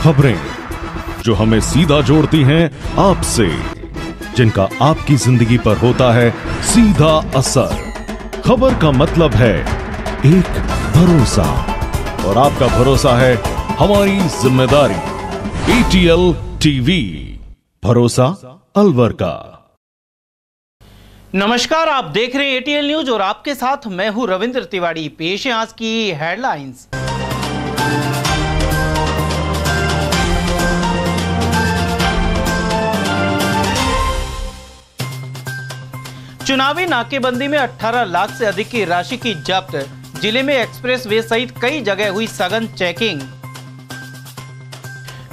खबरें जो हमें सीधा जोड़ती हैं आपसे, जिनका आपकी जिंदगी पर होता है सीधा असर। खबर का मतलब है एक भरोसा, और आपका भरोसा है हमारी जिम्मेदारी। ATL TV, भरोसा अलवर का। नमस्कार, आप देख रहे हैं ATL न्यूज और आपके साथ मैं हूं रविंद्र तिवारी। पेश है आज की हेडलाइंस। चुनावी नाकेबंदी में 18 लाख से अधिक की राशि की जब्त। जिले में एक्सप्रेस वे सहित कई जगह हुई सघन चेकिंग।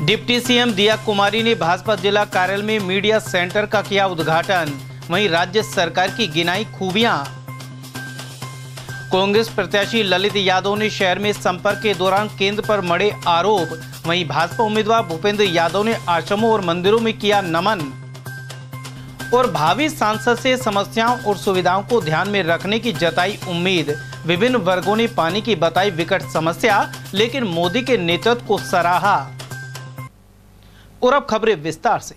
डिप्टी सीएम दिया कुमारी ने भाजपा जिला कार्यालय में मीडिया सेंटर का किया उद्घाटन। वहीं राज्य सरकार की गिनाई खूबियां। कांग्रेस प्रत्याशी ललित यादव ने शहर में संपर्क के दौरान केंद्र पर मढ़े आरोप। वहीं भाजपा उम्मीदवार भूपेंद्र यादव ने आश्रमों और मंदिरों में किया नमन। और भावी सांसद से समस्याओं और सुविधाओं को ध्यान में रखने की जताई उम्मीद। विभिन्न वर्गों ने पानी की बताई विकट समस्या, लेकिन मोदी के नेतृत्व को सराहा। और अब खबरें विस्तार से।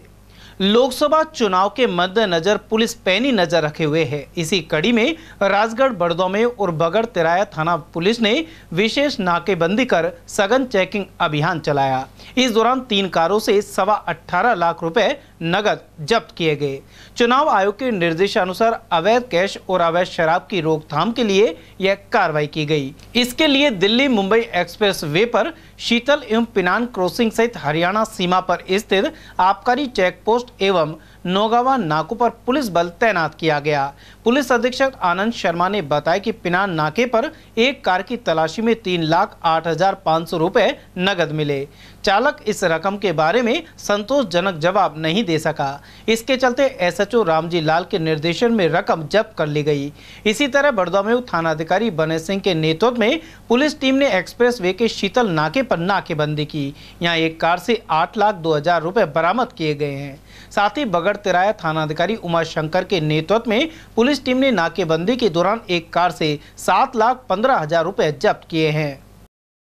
लोकसभा चुनाव के मद्देनजर पुलिस पैनी नजर रखे हुए है। इसी कड़ी में राजगढ़, बड़दौमे और बगड़ तिराया थाना पुलिस ने विशेष नाकेबंदी कर सघन चेकिंग अभियान चलाया। इस दौरान 3 कारों से 18.25 लाख रुपए नगद जब्त किए गए। चुनाव आयोग के निर्देशानुसार अवैध कैश और अवैध शराब की रोकथाम के लिए यह कार्रवाई की गई। इसके लिए दिल्ली मुंबई एक्सप्रेस वे पर शीतल एवं पिनान क्रॉसिंग सहित हरियाणा सीमा पर स्थित आबकारी चेक पोस्ट एवं नौगावा नाकों पर पुलिस बल तैनात किया गया। पुलिस अधीक्षक आनंद शर्मा ने बताया कि पिनान नाके पर एक कार की तलाशी में 3,08,500 रुपए नगद मिले। चालक इस रकम के बारे में संतोषजनक जवाब नहीं दे सका। इसके चलते SHO रामजी लाल के निर्देशन में रकम जब्त कर ली गई। इसी तरह बड़दौमे थानाधिकारी बने सिंह के नेतृत्व में पुलिस टीम ने एक्सप्रेस वे के शीतल नाके पर नाकेबंदी की। यहाँ एक कार से 8,02,000 रुपए बरामद किए गए हैं। साथ ही बगड़ तिराया थानाधिकारी उमाशंकर के नेतृत्व में पुलिस टीम ने नाकेबंदी के दौरान एक कार से 7,15,000 रुपए जब्त किए हैं।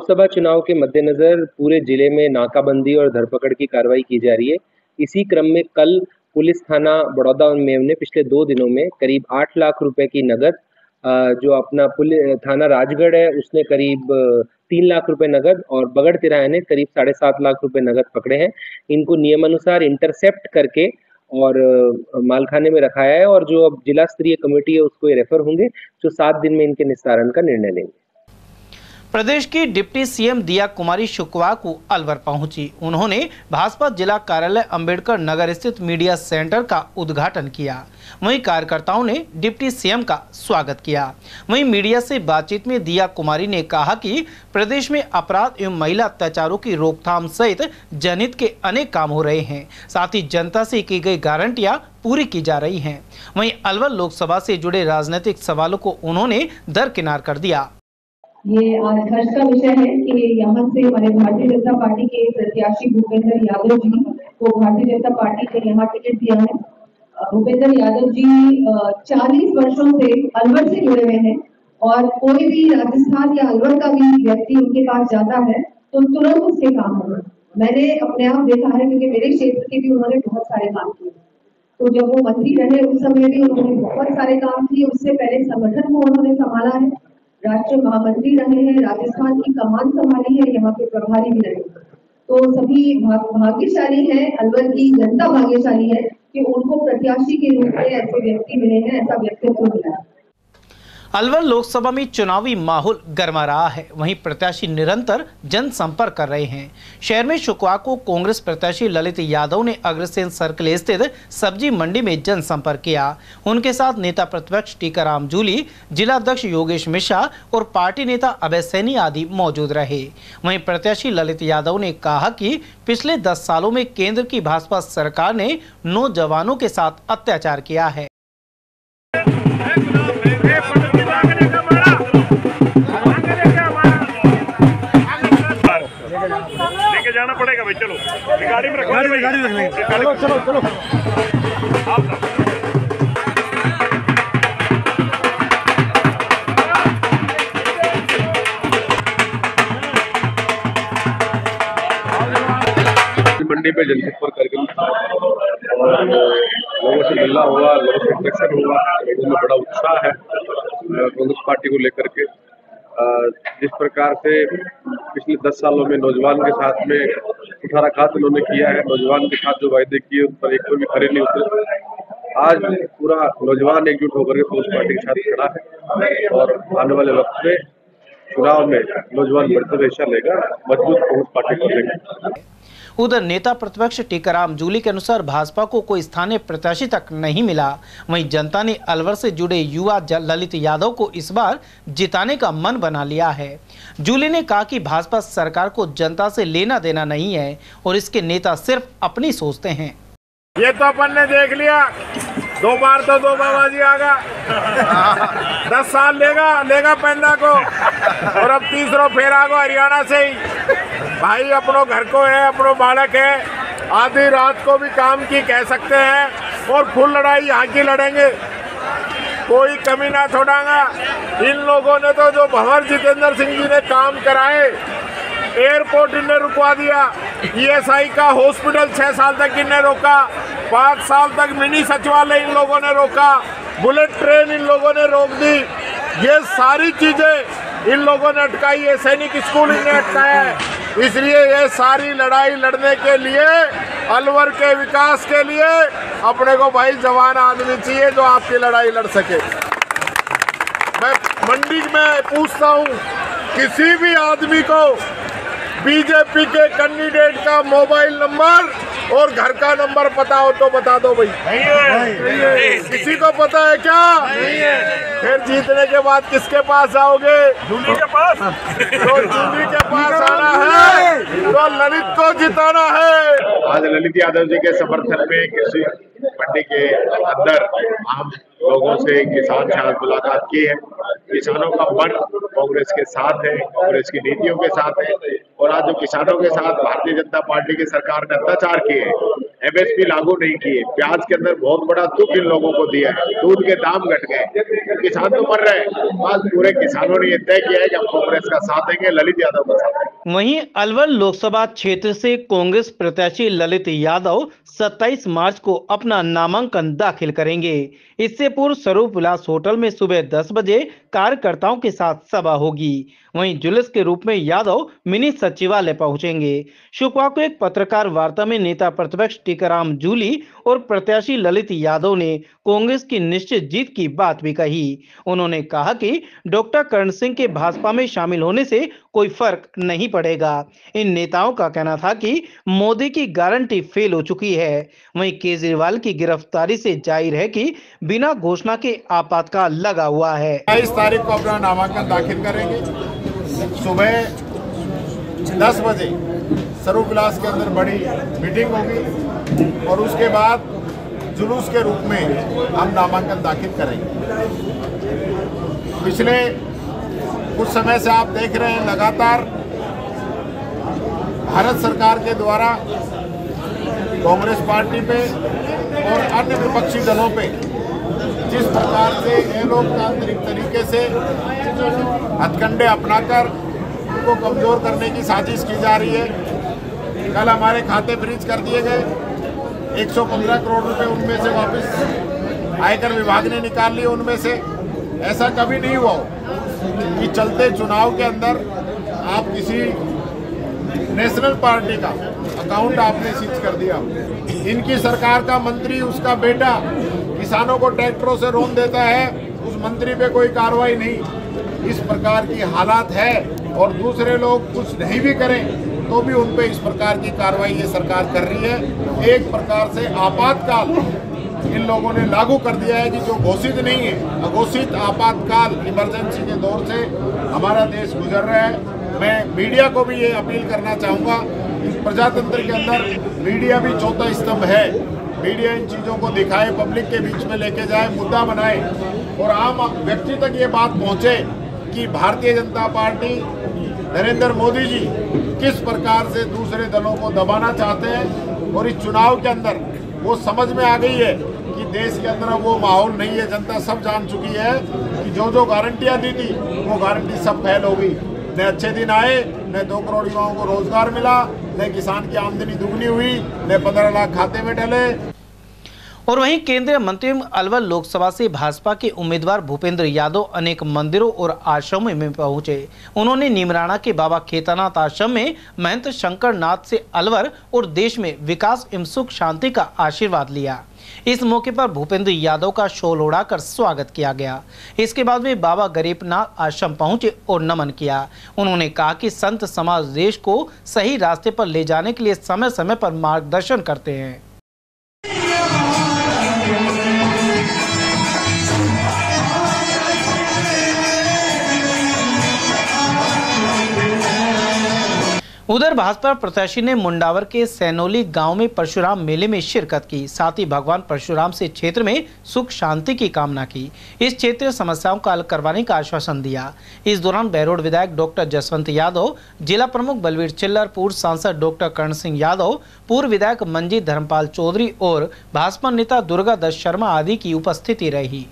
लोकसभा चुनाव के मद्देनजर पूरे जिले में नाकाबंदी और धरपकड़ की कार्रवाई की जा रही है। इसी क्रम में कल पुलिस थाना बड़ौदा में ने पिछले 2 दिनों में करीब 8 लाख रुपए की नगद, जो अपना थाना राजगढ़ है उसने करीब 3 लाख रुपए नगद और बगड़ तिराया ने करीब 7.5 लाख रुपए नगद पकड़े हैं। इनको नियमानुसार इंटरसेप्ट करके और मालखाने में रखाया है, और जो अब जिला स्तरीय कमेटी है उसको ये रेफर होंगे, जो 7 दिन में इनके निस्तारण का निर्णय लेंगे। प्रदेश की डिप्टी सीएम दिया कुमारी शुक्रवार को अलवर पहुंची। उन्होंने भाजपा जिला कार्यालय अंबेडकर नगर स्थित मीडिया सेंटर का उद्घाटन किया। वहीं कार्यकर्ताओं ने डिप्टी सीएम का स्वागत किया। वहीं मीडिया से बातचीत में दिया कुमारी ने कहा कि प्रदेश में अपराध एवं महिला अत्याचारों की रोकथाम सहित जनहित के अनेक काम हो रहे हैं। साथ ही जनता से की गई गारंटियां पूरी की जा रही हैं। वहीं अलवर लोकसभा से जुड़े राजनीतिक सवालों को उन्होंने दरकिनार कर दिया। ये आज हर्ष का विषय है कि यहाँ से हमारे भारतीय जनता पार्टी के प्रत्याशी भूपेंद्र यादव जी को भारतीय जनता पार्टी ने यहाँ टिकट दिया है। भूपेंद्र यादव जी 40 वर्षों से अलवर से जुड़े हुए हैं, और कोई भी राजस्थान या अलवर का भी व्यक्ति उनके पास जाता है तो तुरंत उसके काम होगा। मैंने अपने आप देखा है, क्योंकि मेरे क्षेत्र के भी उन्होंने बहुत सारे काम किए। तो जब वो मंत्री रहे उस समय भी उन्होंने बहुत सारे काम किए। उससे पहले संगठन को उन्होंने संभाला है, राष्ट्रीय महामंत्री रहे हैं, राजस्थान की कमान संभाली है, यहाँ के प्रभारी भी रहे। तो सभी भाग्यशाली है, अलवर की जनता भाग्यशाली है कि उनको प्रत्याशी के रूप में ऐसे व्यक्ति मिले हैं, ऐसा व्यक्तित्व मिला है। अलवर लोकसभा में चुनावी माहौल गर्मा रहा है। वहीं प्रत्याशी निरंतर जनसंपर्क कर रहे हैं। शहर में शुक्रवार को कांग्रेस प्रत्याशी ललित यादव ने अग्रसेन सर्कल स्थित सब्जी मंडी में जनसंपर्क किया। उनके साथ नेता प्रतिपक्ष टीकाराम जूली, जिला अध्यक्ष योगेश मिश्रा और पार्टी नेता अभय सैनी आदि मौजूद रहे। वहीं प्रत्याशी ललित यादव ने कहा कि पिछले 10 सालों में केंद्र की भाजपा सरकार ने नौजवानों के साथ अत्याचार किया है। लेके जाना पड़ेगा भाई, चलो गाड़ी में रख लेंगे। चलो चलो चलो आप मंडी में जनसंपर्क कार्यक्रम और लोगों से मिलना हुआ, लोगों से इंटरेक्शन हुआ। लोगों में बड़ा उत्साह है कांग्रेस पार्टी को लेकर के। जिस प्रकार से पिछले 10 सालों में नौजवान के साथ में कुठाराघात उन्होंने किया है, नौजवान के साथ जो वायदे किए उन पर एक भी खरे नहीं उतरे। आज पूरा नौजवान एकजुट होकर के कांग्रेस पार्टी के साथ खड़ा है और आने वाले वक्त में चुनाव में नौजवान बढ़ते हिस्सा लेगा, मजबूत कांग्रेस पार्टी को लेगा। उधर नेता प्रतिपक्ष टीकाराम जूली के अनुसार भाजपा को कोई स्थानीय प्रत्याशी तक नहीं मिला। वहीं जनता ने अलवर से जुड़े युवा ललित यादव को इस बार जिताने का मन बना लिया है। जूली ने कहा कि भाजपा सरकार को जनता से लेना देना नहीं है और इसके नेता सिर्फ अपनी सोचते हैं। ये तो अपन ने देख लिया, 2 बार तो 2 बाबाजी आ गया। 10 साल लेगा पेंडा को और अब तीसरा फेरा को हरियाणा से ही। भाई अपनों घर को है, अपनों बालक है, आधी रात को भी काम की कह सकते हैं और फुल लड़ाई यहाँ की लड़ेंगे, कोई कमी ना छोड़ांगा। इन लोगों ने तो जो भंवर जितेंद्र सिंह जी ने काम कराए, एयरपोर्ट इन्हें रुकवा दिया, ESI का हॉस्पिटल 6 साल तक इन्हें रोका, 5 साल तक मिनी सचिवालय इन लोगों ने रोका, बुलेट ट्रेन इन लोगों ने रोक दी। ये सारी चीजें इन लोगों ने अटकाई है, सैनिक स्कूल इन्हें अटकाया है। इसलिए ये सारी लड़ाई लड़ने के लिए, अलवर के विकास के लिए अपने को भाई जवान आदमी चाहिए जो आपकी लड़ाई लड़ सके। मैं मंडी में पूछता हूँ, किसी भी आदमी को बीजेपी के कैंडिडेट का मोबाइल नंबर और घर का नंबर पता हो तो बता दो भाई। किसी को पता है क्या? नहीं है। फिर जीतने के बाद किसके पास आओगे? जूली के पास। तो जूली के पास आना है तो ललित को जिताना है। आज ललित यादव जी के समर्थन में कृषि मंडी के अंदर आम लोगों से किसान से मुलाकात की है। किसानों का मन कांग्रेस के साथ है, कांग्रेस की नीतियों के साथ है और आज जो किसानों के साथ भारतीय जनता पार्टी की सरकार ने अत्याचार किए, MSP लागू नहीं किए, प्याज के अंदर बहुत बड़ा दुख इन लोगों को दिया है, दूध के दाम घट गए, किसान तो मर रहे हैं। आज पूरे किसानों ने यह तय किया है कि हम कांग्रेस का साथ देंगे, ललित यादव का साथ देंगे। वहीं अलवर लोकसभा क्षेत्र से कांग्रेस प्रत्याशी ललित यादव 27 मार्च को अपना नामांकन दाखिल करेंगे। इससे पूर्व स्वरूप विलास होटल में सुबह 10 बजे कार्यकर्ताओं के साथ सभा होगी। वहीं जुलूस के रूप में यादव मिनी सचिवालय पहुंचेंगे। शुक्रवार को एक पत्रकार वार्ता में नेता प्रतिपक्ष टीकाराम जूली और प्रत्याशी ललित यादव ने कांग्रेस की निश्चित जीत की बात भी कही। उन्होंने कहा कि डॉक्टर करण सिंह के भाजपा में शामिल होने से कोई फर्क नहीं पड़ेगा। इन नेताओं का कहना था कि मोदी की गारंटी फेल हो चुकी है। वहीं केजरीवाल की गिरफ्तारी से जाहिर है कि बिना घोषणा के आपातकाल लगा हुआ है। 22 तारीख को अपना नामांकन दाखिल करेंगे। सुबह 10 बजे स्वरूप विलास के अंदर बड़ी मीटिंग होगी और उसके बाद जुलूस के रूप में हम नामांकन दाखिल करेंगे। पिछले कुछ समय से आप देख रहे हैं लगातार भारत सरकार के द्वारा कांग्रेस पार्टी पे और अन्य विपक्षी दलों पे जिस प्रकार से ये लोकतांत्रिक तरीके से हथकंडे अपनाकर उनको कमजोर करने की साजिश की जा रही है। कल हमारे खाते फ्रीज कर दिए गए, 115 करोड़ रुपए उनमें से वापस आयकर विभाग ने निकाल लिए उनमें से। ऐसा कभी नहीं हुआ कि चलते चुनाव के अंदर आप किसी नेशनल पार्टी का अकाउंट आपने सीज कर दिया। इनकी सरकार का मंत्री, उसका बेटा किसानों को ट्रैक्टरों से लोन देता है, उस मंत्री पे कोई कार्रवाई नहीं। इस प्रकार की हालात है और दूसरे लोग कुछ नहीं भी करें तो भी उन पे इस प्रकार की कार्रवाई ये सरकार कर रही है। एक प्रकार से आपातकाल इन लोगों ने लागू कर दिया है कि जो घोषित नहीं है, अघोषित आपातकाल इमरजेंसी के दौर से हमारा देश गुजर रहा है। मैं मीडिया को भी ये अपील करना चाहूँगा, इस प्रजातंत्र के अंदर मीडिया भी चौथा स्तंभ है। मीडिया इन चीज़ों को दिखाए, पब्लिक के बीच में लेके जाए, मुद्दा बनाए और आम व्यक्ति तक ये बात पहुँचे कि भारतीय जनता पार्टी, नरेंद्र मोदी जी किस प्रकार से दूसरे दलों को दबाना चाहते हैं। और इस चुनाव के अंदर वो समझ में आ गई है कि देश के अंदर वो माहौल नहीं है। जनता सब जान चुकी है कि जो गारंटियां दी थी वो गारंटी सब फेल हो गई। न अच्छे दिन आए, न 2 करोड़ युवाओं को रोजगार मिला, न किसान की आमदनी दुगनी हुई, न 15 लाख खाते में डले। और वहीं केंद्रीय मंत्री अलवर लोकसभा से भाजपा के उम्मीदवार भूपेंद्र यादव अनेक मंदिरों और आश्रमों में पहुंचे। उन्होंने नीमराणा के बाबा खेतानाथ आश्रम में महंत शंकर नाथ से अलवर और देश में विकास एवं सुख शांति का आशीर्वाद लिया। इस मौके पर भूपेंद्र यादव का शॉल उड़ाकर स्वागत किया गया। इसके बाद वे बाबा गरीबनाथ आश्रम पहुंचे और नमन किया। उन्होंने कहा कि संत समाज देश को सही रास्ते पर ले जाने के लिए समय समय पर मार्गदर्शन करते हैं। उधर भाजपा प्रत्याशी ने मुंडावर के सैनोली गांव में परशुराम मेले में शिरकत की। साथ ही भगवान परशुराम से क्षेत्र में सुख शांति की कामना की। इस क्षेत्रीय समस्याओं का हल करवाने का आश्वासन दिया। इस दौरान बहरोड विधायक डॉक्टर जसवंत यादव, जिला प्रमुख बलवीर चिल्लर, पूर्व सांसद डॉक्टर कर्ण सिंह यादव, पूर्व विधायक मंजीत धर्मपाल चौधरी और भाजपा नेता दुर्गा दत्त शर्मा आदि की उपस्थिति रही।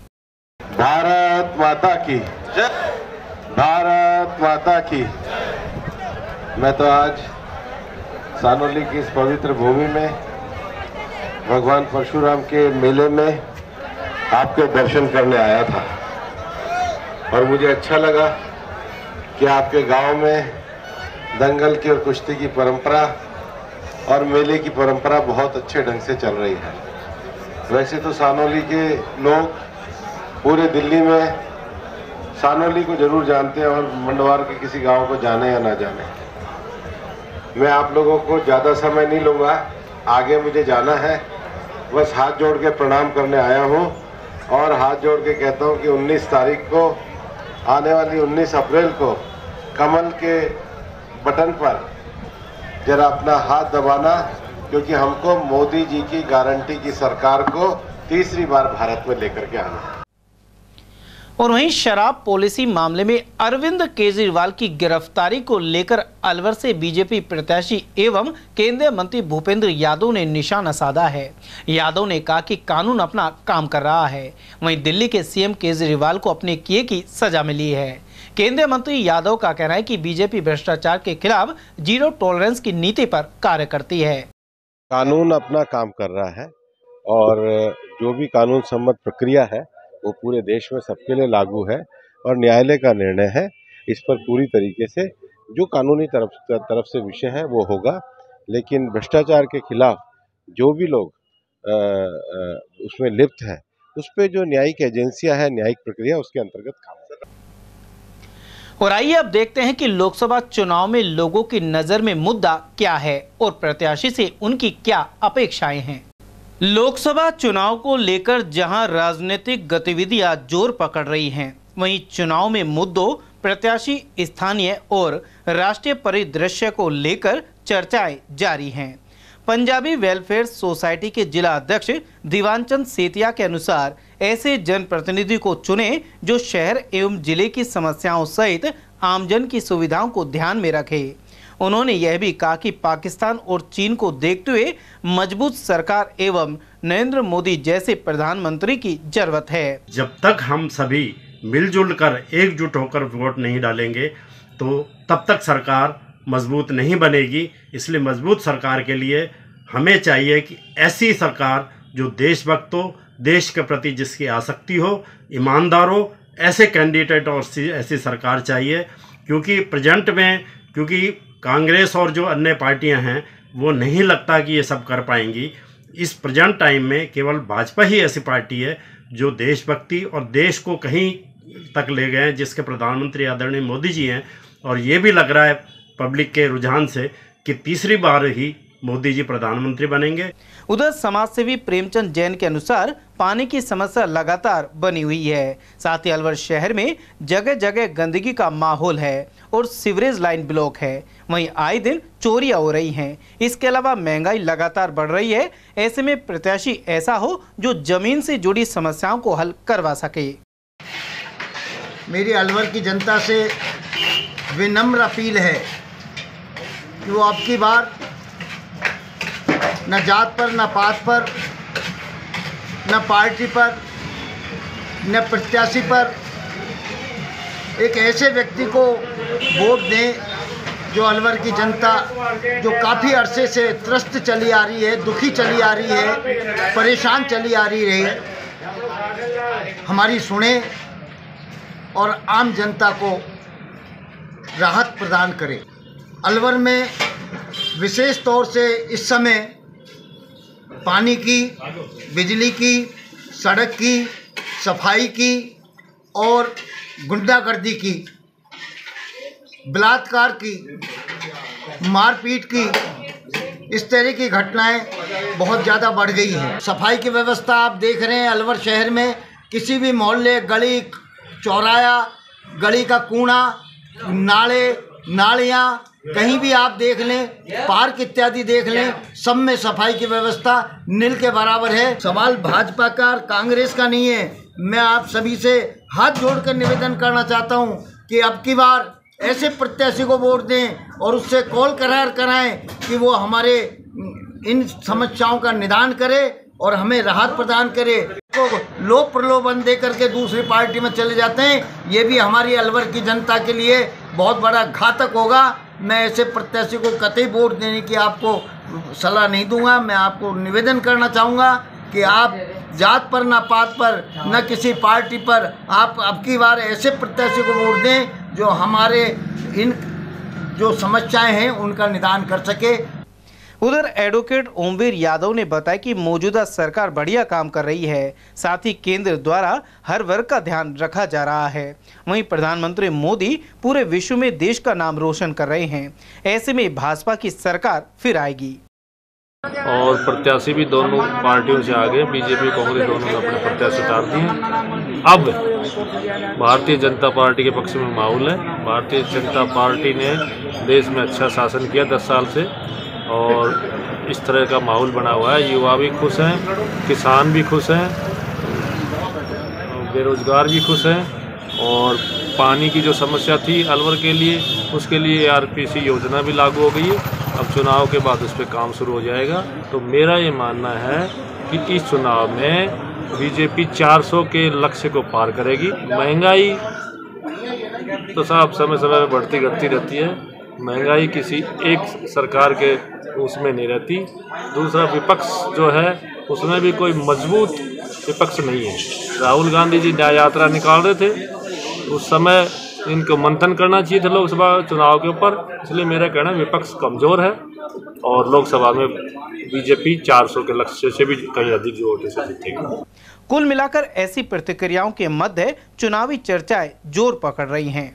भारत माता की जय, भारत माता की। मैं तो आज सानोली की इस पवित्र भूमि में भगवान परशुराम के मेले में आपके दर्शन करने आया था और मुझे अच्छा लगा कि आपके गांव में दंगल की और कुश्ती की परंपरा और मेले की परंपरा बहुत अच्छे ढंग से चल रही है। वैसे तो सानोली के लोग पूरे दिल्ली में सानोली को जरूर जानते हैं और मंडवार के किसी गांव को जाने या ना जाने। मैं आप लोगों को ज़्यादा समय नहीं लूँगा, आगे मुझे जाना है। बस हाथ जोड़ के प्रणाम करने आया हूँ और हाथ जोड़ के कहता हूँ कि 19 तारीख को, आने वाली 19 अप्रैल को कमल के बटन पर जरा अपना हाथ दबाना, क्योंकि हमको मोदी जी की गारंटी की सरकार को तीसरी बार भारत में लेकर के आना है। और वहीं शराब पॉलिसी मामले में अरविंद केजरीवाल की गिरफ्तारी को लेकर अलवर से बीजेपी प्रत्याशी एवं केंद्रीय मंत्री भूपेंद्र यादव ने निशाना साधा है। यादव ने कहा कि कानून अपना काम कर रहा है। वहीं दिल्ली के सीएम केजरीवाल को अपने किए की सजा मिली है। केंद्रीय मंत्री यादव का कहना है कि बीजेपी भ्रष्टाचार के खिलाफ जीरो टॉलरेंस की नीति पर कार्य करती है। कानून अपना काम कर रहा है और जो भी कानून सम्मत प्रक्रिया है वो पूरे देश में सबके लिए लागू है और न्यायालय का निर्णय है। इस पर पूरी तरीके से जो कानूनी तरफ से विषय है वो होगा, लेकिन भ्रष्टाचार के खिलाफ जो भी लोग उसमें लिप्त है उस पर जो न्यायिक एजेंसियां है, न्यायिक प्रक्रिया उसके अंतर्गत काम कर रहा है। और आइए अब देखते हैं कि लोकसभा चुनाव में लोगों की नजर में मुद्दा क्या है और प्रत्याशी से उनकी क्या अपेक्षाएं हैं। लोकसभा चुनाव को लेकर जहां राजनीतिक गतिविधियां जोर पकड़ रही हैं, वहीं चुनाव में मुद्दों, प्रत्याशी, स्थानीय और राष्ट्रीय परिदृश्य को लेकर चर्चाएं जारी हैं। पंजाबी वेलफेयर सोसाइटी के जिला अध्यक्ष दीवानचंद सेतिया के अनुसार ऐसे जनप्रतिनिधि को चुने जो शहर एवं जिले की समस्याओं सहित आमजन की सुविधाओं को ध्यान में रखे। उन्होंने यह भी कहा कि पाकिस्तान और चीन को देखते हुए मजबूत सरकार एवं नरेंद्र मोदी जैसे प्रधानमंत्री की जरूरत है। जब तक हम सभी मिलजुल कर एकजुट होकर वोट नहीं डालेंगे तो तब तक सरकार मजबूत नहीं बनेगी। इसलिए मजबूत सरकार के लिए हमें चाहिए कि ऐसी सरकार जो देशभक्त हो, देश के प्रति जिसकी आसक्ति हो, ईमानदार हो, ऐसे कैंडिडेट और ऐसी सरकार चाहिए। क्योंकि प्रेजेंट में क्योंकि कांग्रेस और जो अन्य पार्टियां हैं वो नहीं लगता कि ये सब कर पाएंगी। इस प्रेजेंट टाइम में केवल भाजपा ही ऐसी पार्टी है जो देशभक्ति और देश को कहीं तक ले गए हैं, जिसके प्रधानमंत्री आदरणीय मोदी जी हैं। और ये भी लग रहा है पब्लिक के रुझान से कि तीसरी बार ही मोदी जी प्रधानमंत्री बनेंगे। उधर समाजसेवी प्रेमचंद जैन के अनुसार पानी की समस्या लगातार बनी हुई है। साथ ही अलवर शहर में जगह जगह गंदगी का माहौल है और सीवरेज लाइन ब्लॉक है। वहीं आए दिन चोरियां हो रही हैं। इसके अलावा महंगाई लगातार बढ़ रही है। ऐसे में प्रत्याशी ऐसा हो जो जमीन से जुड़ी समस्याओं को हल करवा सके। मेरी अलवर की जनता से विनम्र अपील है कि वो अब की बार न जात पर, न पात पर, न पार्टी पर, न प्रत्याशी पर एक ऐसे व्यक्ति को वोट दें जो अलवर की जनता जो काफ़ी अरसे से त्रस्त चली आ रही है, दुखी चली आ रही है, परेशान चली आ रही है, हमारी सुने और आम जनता को राहत प्रदान करे। अलवर में विशेष तौर से इस समय पानी की, बिजली की, सड़क की, सफाई की और गुंडागर्दी की, बलात्कार की, मारपीट की, इस तरह की घटनाएं बहुत ज़्यादा बढ़ गई हैं। सफाई की व्यवस्था आप देख रहे हैं अलवर शहर में, किसी भी मोहल्ले, गली, चौराया, गली का कूड़ा, नाले, नालियाँ, कहीं भी आप देख लें, पार्क इत्यादि देख लें, सब में सफाई की व्यवस्था नील के बराबर है। सवाल भाजपा का और कांग्रेस का नहीं है। मैं आप सभी से हाथ जोड़कर निवेदन करना चाहता हूं कि अब की बार ऐसे प्रत्याशी को वोट दें और उससे कॉल कराएं कि वो हमारे इन समस्याओं का निदान करे और हमें राहत प्रदान करे। तो लोभ प्रलोभन दे करके दूसरी पार्टी में चले जाते हैं, ये भी हमारी अलवर की जनता के लिए बहुत बड़ा घातक होगा। मैं ऐसे प्रत्याशी को कतई वोट देने की आपको सलाह नहीं दूंगा। मैं आपको निवेदन करना चाहूँगा कि आप जात पर, ना पात पर, न किसी पार्टी पर, आप अब की बार ऐसे प्रत्याशी को वोट दें जो हमारे इन जो समस्याएं हैं उनका निदान कर सके। उधर एडवोकेट ओमवीर यादव ने बताया कि मौजूदा सरकार बढ़िया काम कर रही है, साथ ही केंद्र द्वारा हर वर्ग का ध्यान रखा जा रहा है। वहीं प्रधानमंत्री मोदी पूरे विश्व में देश का नाम रोशन कर रहे हैं। ऐसे में भाजपा की सरकार फिर आएगी। और प्रत्याशी भी दोनों पार्टियों से आगे, बीजेपी कांग्रेस दोनों ने अपने प्रत्याशी उतार दिए। अब भारतीय जनता पार्टी के पक्ष में माहौल है। भारतीय जनता पार्टी ने देश में अच्छा शासन किया 10 साल से और इस तरह का माहौल बना हुआ है। युवा भी खुश हैं, किसान भी खुश हैं, बेरोजगार भी खुश हैं और पानी की जो समस्या थी अलवर के लिए, उसके लिए आरपीसी योजना भी लागू हो गई है। अब चुनाव के बाद उस पर काम शुरू हो जाएगा। तो मेरा ये मानना है कि इस चुनाव में बीजेपी 400 के लक्ष्य को पार करेगी। महंगाई तो साहब समय समय में बढ़ती घटती रहती है, महंगाई किसी एक सरकार के उसमें नहीं रहती। दूसरा विपक्ष जो है उसमें भी कोई मजबूत विपक्ष नहीं है। राहुल गांधी जी न्याय यात्रा निकाल रहे थे, उस समय इनको मंथन करना चाहिए था लोकसभा चुनाव के ऊपर। इसलिए मेरा कहना है विपक्ष कमज़ोर है और लोकसभा में बीजेपी 400 के लक्ष्य से भी कहीं अधिक वोटों से जीतेगी। कुल मिलाकर ऐसी प्रतिक्रियाओं के मध्य चुनावी चर्चाएं जोर पकड़ रही हैं।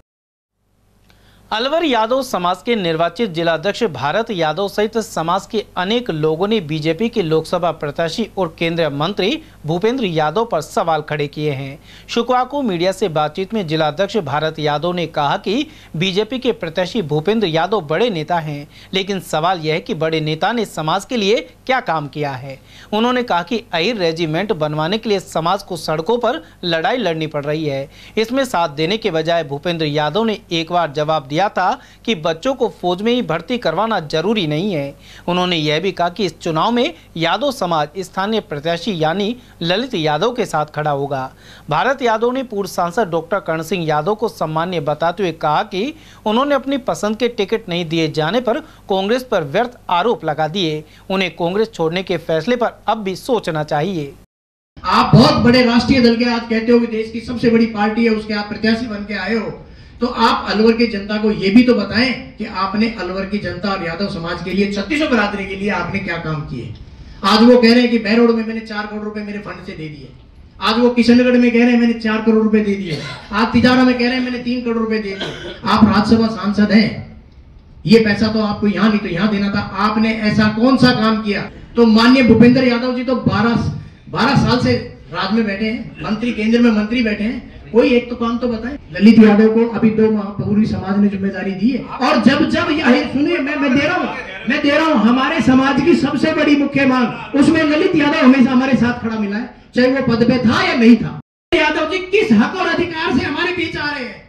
अलवर यादव समाज के निर्वाचित जिलाध्यक्ष भारत यादव सहित समाज के अनेक लोगों ने बीजेपी के लोकसभा प्रत्याशी और केंद्रीय मंत्री भूपेंद्र यादव पर सवाल खड़े किए हैं। शुक्रवार को मीडिया से बातचीत में जिलाध्यक्ष भारत यादव ने कहा कि बीजेपी के प्रत्याशी भूपेंद्र यादव बड़े नेता हैं, लेकिन सवाल यह है कि बड़े नेता ने समाज के लिए क्या काम किया है। उन्होंने कहा कि अहिर रेजिमेंट बनवाने के लिए समाज को सड़कों पर लड़ाई लड़नी पड़ रही है। इसमें साथ देने के बजाय भूपेंद्र यादव ने एक बार जवाब दिया था कि बच्चों को फौज में ही भर्ती करवाना जरूरी नहीं है। उन्होंने यह भी कहा कि इस चुनाव में यादव समाज स्थानीय प्रत्याशी यानी ललित यादव के साथ खड़ा होगा। भारत यादव ने पूर्व सांसद डॉक्टर कर्ण सिंह यादव को सम्मान्य बताते हुए कहा कि उन्होंने अपनी पसंद के टिकट नहीं दिए जाने पर कांग्रेस पर व्यर्थ आरोप लगा दिए। उन्हें कांग्रेस छोड़ने के फैसले पर अब भी सोचना चाहिए। आप बहुत बड़े राष्ट्रीय दल के आज कहते हो कि देश की सबसे बड़ी पार्टी है, उसके आप प्रत्याशी बन के आए हो, तो आप अलवर की जनता को यह भी तो बताएं कि आपने अलवर की जनता और यादव समाज के लिए, छत्तीसों बरादरी के लिए आपने क्या काम किए। आज वो कह रहे हैं कि बहरोड में मैंने 4 करोड़ रुपए मेरे फंड से दे दिए। आज वो किशनगढ़ में कह रहे हैं मैंने 4 करोड़ रुपए दे दिए। आज तिजारा में कह रहे हैं मैंने 3 करोड़ रुपए दे दिए। आप राज्यसभा सांसद हैं, ये पैसा तो आपको यहाँ नहीं तो यहाँ देना था। आपने ऐसा कौन सा काम किया? तो माननीय भूपेंद्र यादव जी तो 12 साल से राज में बैठे हैं, मंत्री, केंद्र में मंत्री बैठे हैं, कोई एक तो काम तो बताएं। ललित यादव को अभी 2 माह पूरी समाज ने जिम्मेदारी दी है। और जब सुनिए, मैं दे रहा हूं हमारे समाज की सबसे बड़ी मुख्य मांग, उसमें ललित यादव हमेशा हमारे साथ खड़ा मिला है, चाहे वो पद पे था या नहीं था। यादव जी किस हक और अधिकार से हमारे बीच आ रहे हैं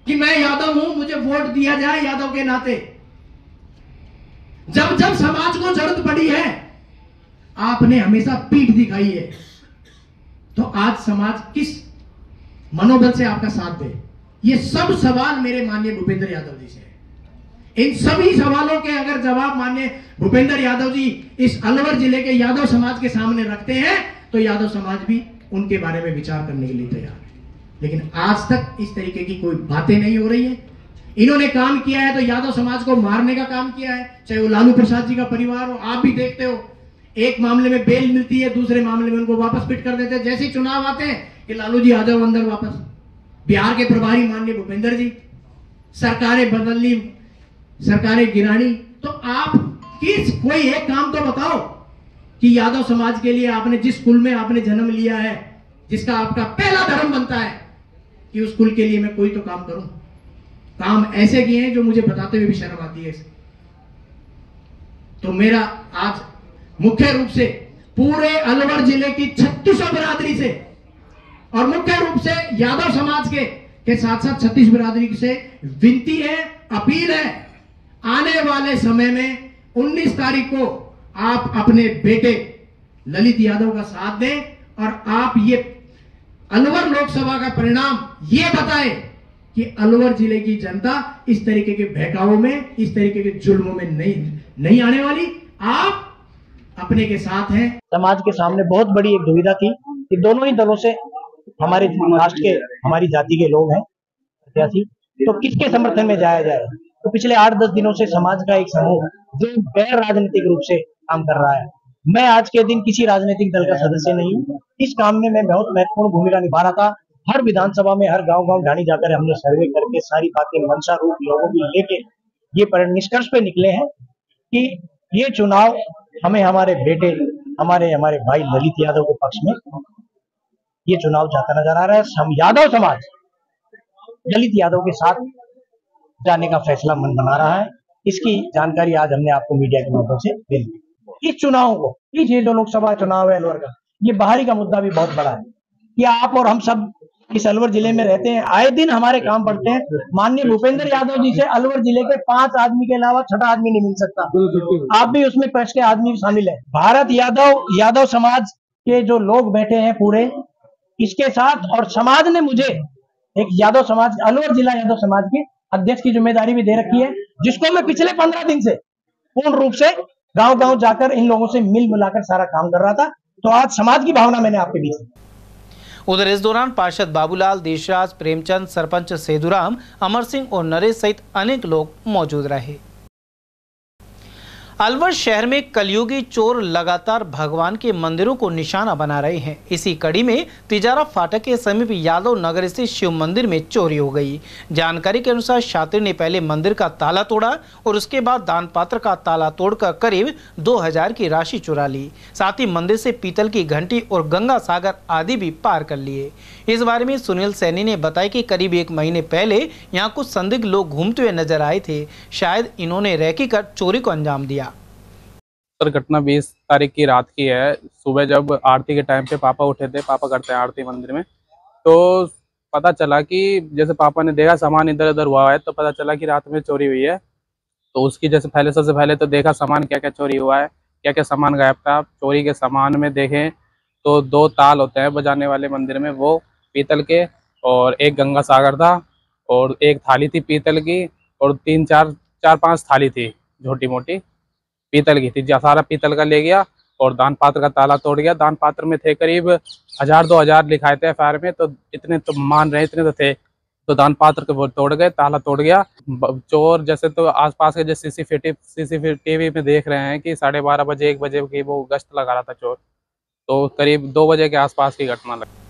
कि मैं यादव हूं, मुझे वोट दिया जाए यादव के नाते। जब समाज को जरूरत पड़ी है आपने हमेशा पीठ दिखाई है, तो आज समाज किस मनोबल से आपका साथ दे? ये सब सवाल मेरे माननीय भूपेंद्र यादव जी से है। इन सभी सवालों के अगर जवाब माननीय भूपेंद्र यादव जी इस अलवर जिले के यादव समाज के सामने रखते हैं तो यादव समाज भी उनके बारे में विचार करने के लिए तैयार है। लेकिन आज तक इस तरीके की कोई बातें नहीं हो रही है। इन्होंने काम किया है तो यादव समाज को मारने का काम किया है, चाहे वो लालू प्रसाद जी का परिवार हो। आप भी देखते हो, एक मामले में बेल मिलती है, दूसरे मामले में उनको वापस पिट कर देते हैं। जैसे ही चुनाव आते हैं कि लालू जी आ जाओ अंदर वापस। बिहार के प्रभारी माननीय भूपेंद्र जी, सरकारें बदलनी, सरकारें गिरानी। तो आप कोई एक काम तो बताओ कि यादव समाज के लिए आपने जिस कुल में आपने जन्म लिया है, जिसका आपका पहला धर्म बनता है कि उस कुल के लिए मैं कोई तो काम करूं। काम ऐसे किए हैं जो मुझे बताते हुए भी शर्म आती है। तो मेरा आज मुख्य रूप से पूरे अलवर जिले की 3600 बिरादरी से और मुख्य रूप से यादव समाज के साथ साथ 36 बिरादरी से विनती है, अपील है, आने वाले समय में 19 तारीख को आप अपने बेटे ललित यादव का साथ दें और आप ये अलवर लोकसभा का परिणाम ये बताए कि अलवर जिले की जनता इस तरीके के बहकावों में, इस तरीके के जुल्मों में नहीं आने वाली। आप अपने के साथ हैं। समाज के सामने बहुत बड़ी एक दुविधा थी कि दोनों ही दलों से हमारे राष्ट्र के, हमारी जाति के लोग हैं प्रत्याशी, तो किसके समर्थन में जाया जाए। तो पिछले 8-10 दिनों से समाज का एक समूह जो गैर राजनीतिक रूप से काम कर रहा है। मैं आज के दिन किसी राजनीतिक दल का सदस्य नहीं हूँ। इस काम में मैं बहुत महत्वपूर्ण भूमिका निभा रहा था। हर विधानसभा में, हर गांव ढाणी जाकर हमने सर्वे करके सारी बातें मंशा रूप लोगों की लेके ये निष्कर्ष पे निकले हैं कि ये चुनाव हमें हमारे बेटे, हमारे भाई ललित यादव के पक्ष में ये चुनाव जाता नजर आ रहा है। हम यादव समाज ललित यादव के साथ जाने का फैसला मन बना रहा है। इसकी जानकारी आज हमने आपको मीडिया के माध्यम से दे दी। इस चुनाव को, ये जो लोकसभा चुनाव है अलवर का, ये बाहरी का मुद्दा भी बहुत बड़ा है कि आप और हम सब इस अलवर जिले में रहते हैं, आए दिन हमारे काम पड़ते हैं। माननीय भूपेंद्र यादव जी से अलवर जिले के 5 आदमी के अलावा 6ठा आदमी नहीं मिल सकता। आप भी उसमें पक्ष के आदमी शामिल है। भारत यादव समाज के जो लोग बैठे हैं पूरे, इसके साथ और समाज ने मुझे एक यादव समाज, अलवर जिला यादव समाज के अध्यक्ष की जिम्मेदारी भी दे रखी है, जिसको मैं पिछले 15 दिन से पूर्ण रूप से गांव जाकर इन लोगों से मिल मिलाकर सारा काम कर रहा था। तो आज समाज की भावना मैंने आपके बीच। उधर इस दौरान पार्षद बाबूलाल, देशराज, प्रेमचंद, सरपंच सेदुराम, अमर सिंह और नरेश सहित अनेक लोग मौजूद रहे। अलवर शहर में कलयुगी चोर लगातार भगवान के मंदिरों को निशाना बना रहे हैं। इसी कड़ी में तिजारा फाटक के समीप यादव नगर स्थित शिव मंदिर में चोरी हो गई। जानकारी के अनुसार छात्र ने पहले मंदिर का ताला तोड़ा और उसके बाद दान पात्र का ताला तोड़कर करीब 2000 की राशि चुरा ली। साथ ही मंदिर से पीतल की घंटी और गंगा सागर आदि भी पार कर लिए। इस बारे में सुनील सैनी ने बताया कि करीब 1 महीने पहले यहाँ कुछ संदिग्ध लोग घूमते हुए नजर आए थे। शायद इन्होंने रैकी कर चोरी को अंजाम दिया। घटना 20 तारीख की रात की है। सुबह जब आरती के टाइम पे पापा उठे थे, पापा करते हैं आरती मंदिर में, तो पता चला कि जैसे पापा ने देखा सामान इधर उधर हुआ है, तो पता चला कि रात में चोरी हुई है। तो उसकी सबसे पहले तो देखा सामान क्या क्या चोरी हुआ है, क्या क्या सामान गायब था। चोरी के सामान में देखें तो 2 ताल होते हैं बजाने वाले मंदिर में, वो पीतल के, और एक गंगा सागर था, और एक थाली थी पीतल की, और 4-5 थाली थी छोटी मोटी पीतल की थी। सारा पीतल का ले गया और दान पात्र का ताला तोड़ गया। दान पात्र में थे करीब 1000-2000 लिखाए थे एफआईआर में, तो इतने तो मान रहे, इतने तो थे। तो दान पात्र को वो तोड़ गए, ताला तोड़ गया। चोर जैसे तो आसपास के जो सीसीटीवी में देख रहे हैं कि 12:30 बजे 1 बजे की वो गश्त लगा रहा था चोर, तो करीब 2 बजे के आसपास की घटना लगी।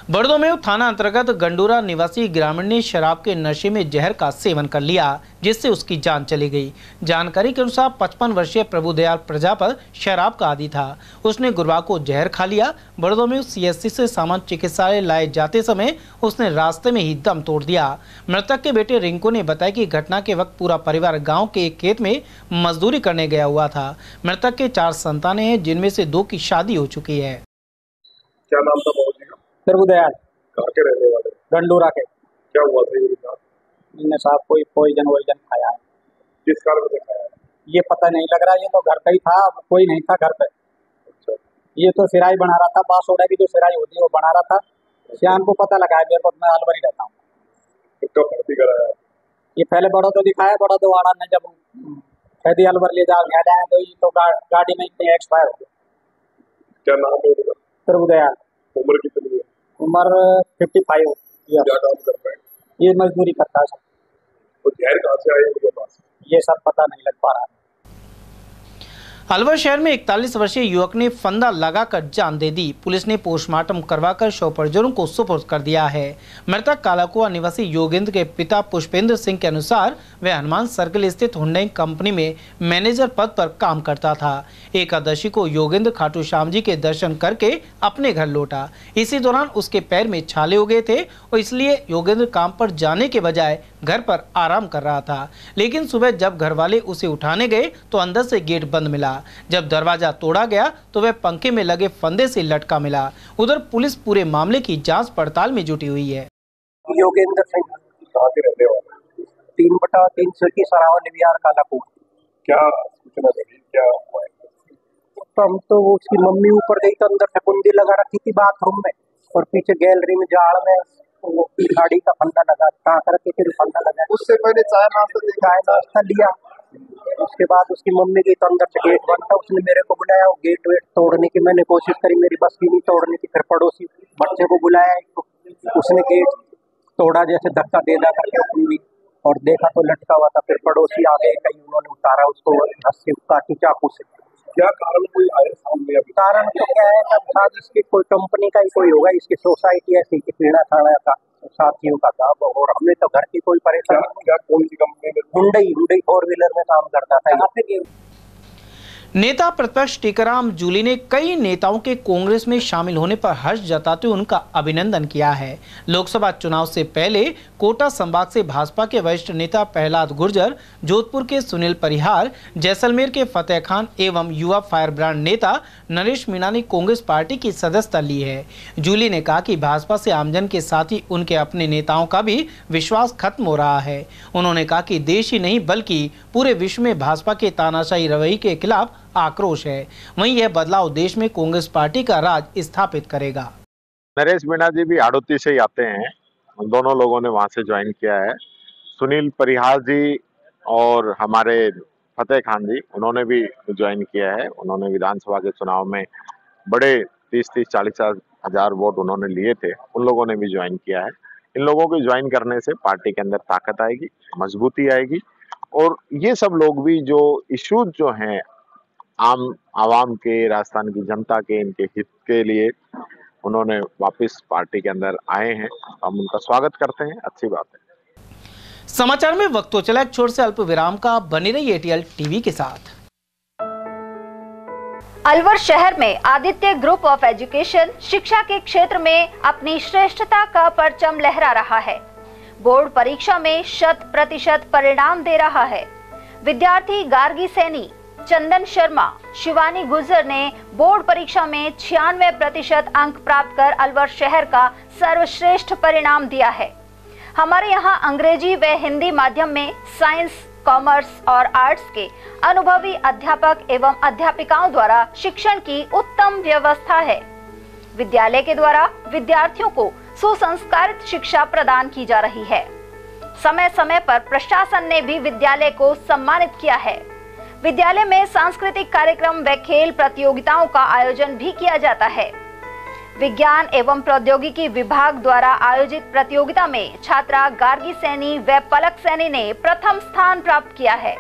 बड़दोमेव थाना अंतर्गत गंडूरा निवासी ग्रामीण ने शराब के नशे में जहर का सेवन कर लिया, जिससे उसकी जान चली गई। जानकारी के अनुसार 55 वर्षीय प्रभुदयाल प्रजापत शराब का आदी था। उसने गुरुवार को जहर खा लिया। बड़दोमेव सीएससी से सामान्य चिकित्सालय लाए जाते समय उसने रास्ते में ही दम तोड़ दिया। मृतक के बेटे रिंकू ने बताया कि घटना के वक्त पूरा परिवार गाँव के एक खेत में मजदूरी करने गया हुआ था। मृतक के 4 संतानें हैं, जिनमें से 2 की शादी हो चुकी है। क्या नाम था प्रभुदयाल? कहाँ के रहने वाले? गंडूरा के। क्या हुआ था ये साहब? इनने साहब कोई पॉइजन खाया है। किस कारण से खाया है ये पता नहीं लग रहा। ये तो घर का ही था, कोई नहीं था घर पे। अच्छा। ये तो सिराई बना रहा था, बांसोड़ा की जो सिराई होती है वो बना रहा था। श्याम को पता लगा है, मेरे को, मैं अलवर ही रहता हूँ। कितना भर्ती कराया? ये पहले बड़ो तो दिखाया, बड़ा दोबारा ने जब कैदी अलवर ले जा गया तो ये तो गाड़ी में इतने एक्सपायर हो गए। क्या नाम है उनका? प्रभुदयाल। उम्र कितनी है? उम्र 55। क्या काम करता है? ये मजदूरी करता है। तो जहर कहाँ से आए उनके पास? ये सब पता नहीं लग पा रहा है। अलवर शहर में 41 वर्षीय युवक ने फंदा लगाकर जान दे दी। पुलिस ने पोस्टमार्टम करवाकर शव परिजनों को सुपुर्द कर दिया है। मृतक कालाकुआ निवासी योगेंद्र के पिता पुष्पेंद्र सिंह के अनुसार वह हनुमान सर्किल स्थित हुंडई कंपनी में मैनेजर पद पर काम करता था। एकादशी को योगेंद्र खाटू श्याम जी के दर्शन करके अपने घर लौटा। इसी दौरान उसके पैर में छाले हो गए थे और इसलिए योगेंद्र काम पर जाने के बजाय घर पर आराम कर रहा था। लेकिन सुबह जब घर वाले उसे उठाने गए तो अंदर से गेट बंद मिला। जब दरवाजा तोड़ा गया तो वह पंखे में लगे फंदे से लटका मिला। उधर पुलिस पूरे मामले की जांच पड़ताल में जुटी हुई है। योगेंद्र सिंह कहाँ के रहने वाले? 3/3 सिटी सरावली बिहार कालाकुआ। क्या सूचना मिली, क्या हुआ? तो हम तो उसकी मम्मी ऊपर गई तो अंदर से कुंडी लगा रखी थी बाथरूम में, और पीछे गैलरी में जाड़ में वो गाड़ी का फंदा लगा करके फिर फंदा लगा। उससे पहले चाय नाश्ता लिया। उसके बाद उसकी मम्मी गई तो अंदर से गेट बंद था। उसने मेरे को बुलाया, गेट वेट तोड़ने की मैंने कोशिश करी, मेरी बस की नहीं तोड़ने की। फिर पड़ोसी बच्चे को बुलाया, उसने गेट तोड़ा, जैसे धक्का दे करके खुली और देखा तो लटका हुआ था। फिर पड़ोसी आ गए, कहीं उन्होंने उतारा उसको रस्सी काटी चाकू से। क्या कारण कोई आए सामने? अभी कारण तो क्या है, शायद इसकी कोई कंपनी का ही कोई होगा, इसकी सोसाइटी ऐसी कि पीड़ा थाना का साथियों का था। और हमें तो घर की कोई परेशानी। क्या कौन सी कंपनी में? हुंडई 4 व्हीलर में काम करता था। नेता प्रतिपक्ष टीकाराम जूली ने कई नेताओं के कांग्रेस में शामिल होने पर हर्ष जताते हुए उनका अभिनंदन किया है। लोकसभा चुनाव से पहले कोटा संभाग से भाजपा के वरिष्ठ नेता प्रहलाद गुर्जर, जोधपुर के सुनील परिहार, जैसलमेर के फतेह खान एवं युवा फायर ब्रांड नेता नरेश मीणा ने कांग्रेस पार्टी की सदस्यता ली है। जूली ने कहा कि भाजपा से आमजन के साथ ही उनके अपने नेताओं का भी विश्वास खत्म हो रहा है। उन्होंने कहा कि देश ही नहीं बल्कि पूरे विश्व में भाजपा के तानाशाही रवैये के खिलाफ आक्रोश है। वहीं यह बदलाव देश में कांग्रेस पार्टी का राज स्थापित करेगा। नरेश मीणा जी भी हाड़ौती से ही आते हैं, दोनों लोगों ने वहां से ज्वाइन किया है। सुनील परिहार जी और हमारे फतेह खान जी, उन्होंने भी ज्वाइन किया है। उन्होंने विधानसभा के चुनाव में बड़े 30-40 हजार वोट उन्होंने लिए थे, उन लोगों ने भी ज्वाइन किया है। इन लोगों के ज्वाइन करने से पार्टी के अंदर ताकत आएगी, मजबूती आएगी और ये सब लोग भी जो इश्यूज जो हैं आवाम के, राजस्थान की जनता के, इनके हित के लिए उन्होंने वापस पार्टी के अंदर आए हैं। हम उनका स्वागत करते हैं, अच्छी बात है। समाचार में वक्त तो चला एक छोटे से अल्प विराम का। बने रहिए एटीएल टीवी के साथ। अलवर शहर में आदित्य ग्रुप ऑफ एजुकेशन शिक्षा के क्षेत्र में अपनी श्रेष्ठता का परचम लहरा रहा है। बोर्ड परीक्षा में 100% परिणाम दे रहा है। विद्यार्थी गार्गी सैनी, चंदन शर्मा, शिवानी गुर्जर ने बोर्ड परीक्षा में 96% अंक प्राप्त कर अलवर शहर का सर्वश्रेष्ठ परिणाम दिया है। हमारे यहाँ अंग्रेजी व हिंदी माध्यम में साइंस, कॉमर्स और आर्ट्स के अनुभवी अध्यापक एवं अध्यापिकाओं द्वारा शिक्षण की उत्तम व्यवस्था है। विद्यालय के द्वारा विद्यार्थियों को सुसंस्कारित शिक्षा प्रदान की जा रही है। समय समय पर प्रशासन ने भी विद्यालय को सम्मानित किया है। विद्यालय में सांस्कृतिक कार्यक्रम व खेल प्रतियोगिताओं का आयोजन भी किया जाता है। विज्ञान एवं प्रौद्योगिकी विभाग द्वारा आयोजित प्रतियोगिता में छात्रा गार्गी सैनी व पलक सैनी ने प्रथम स्थान प्राप्त किया है।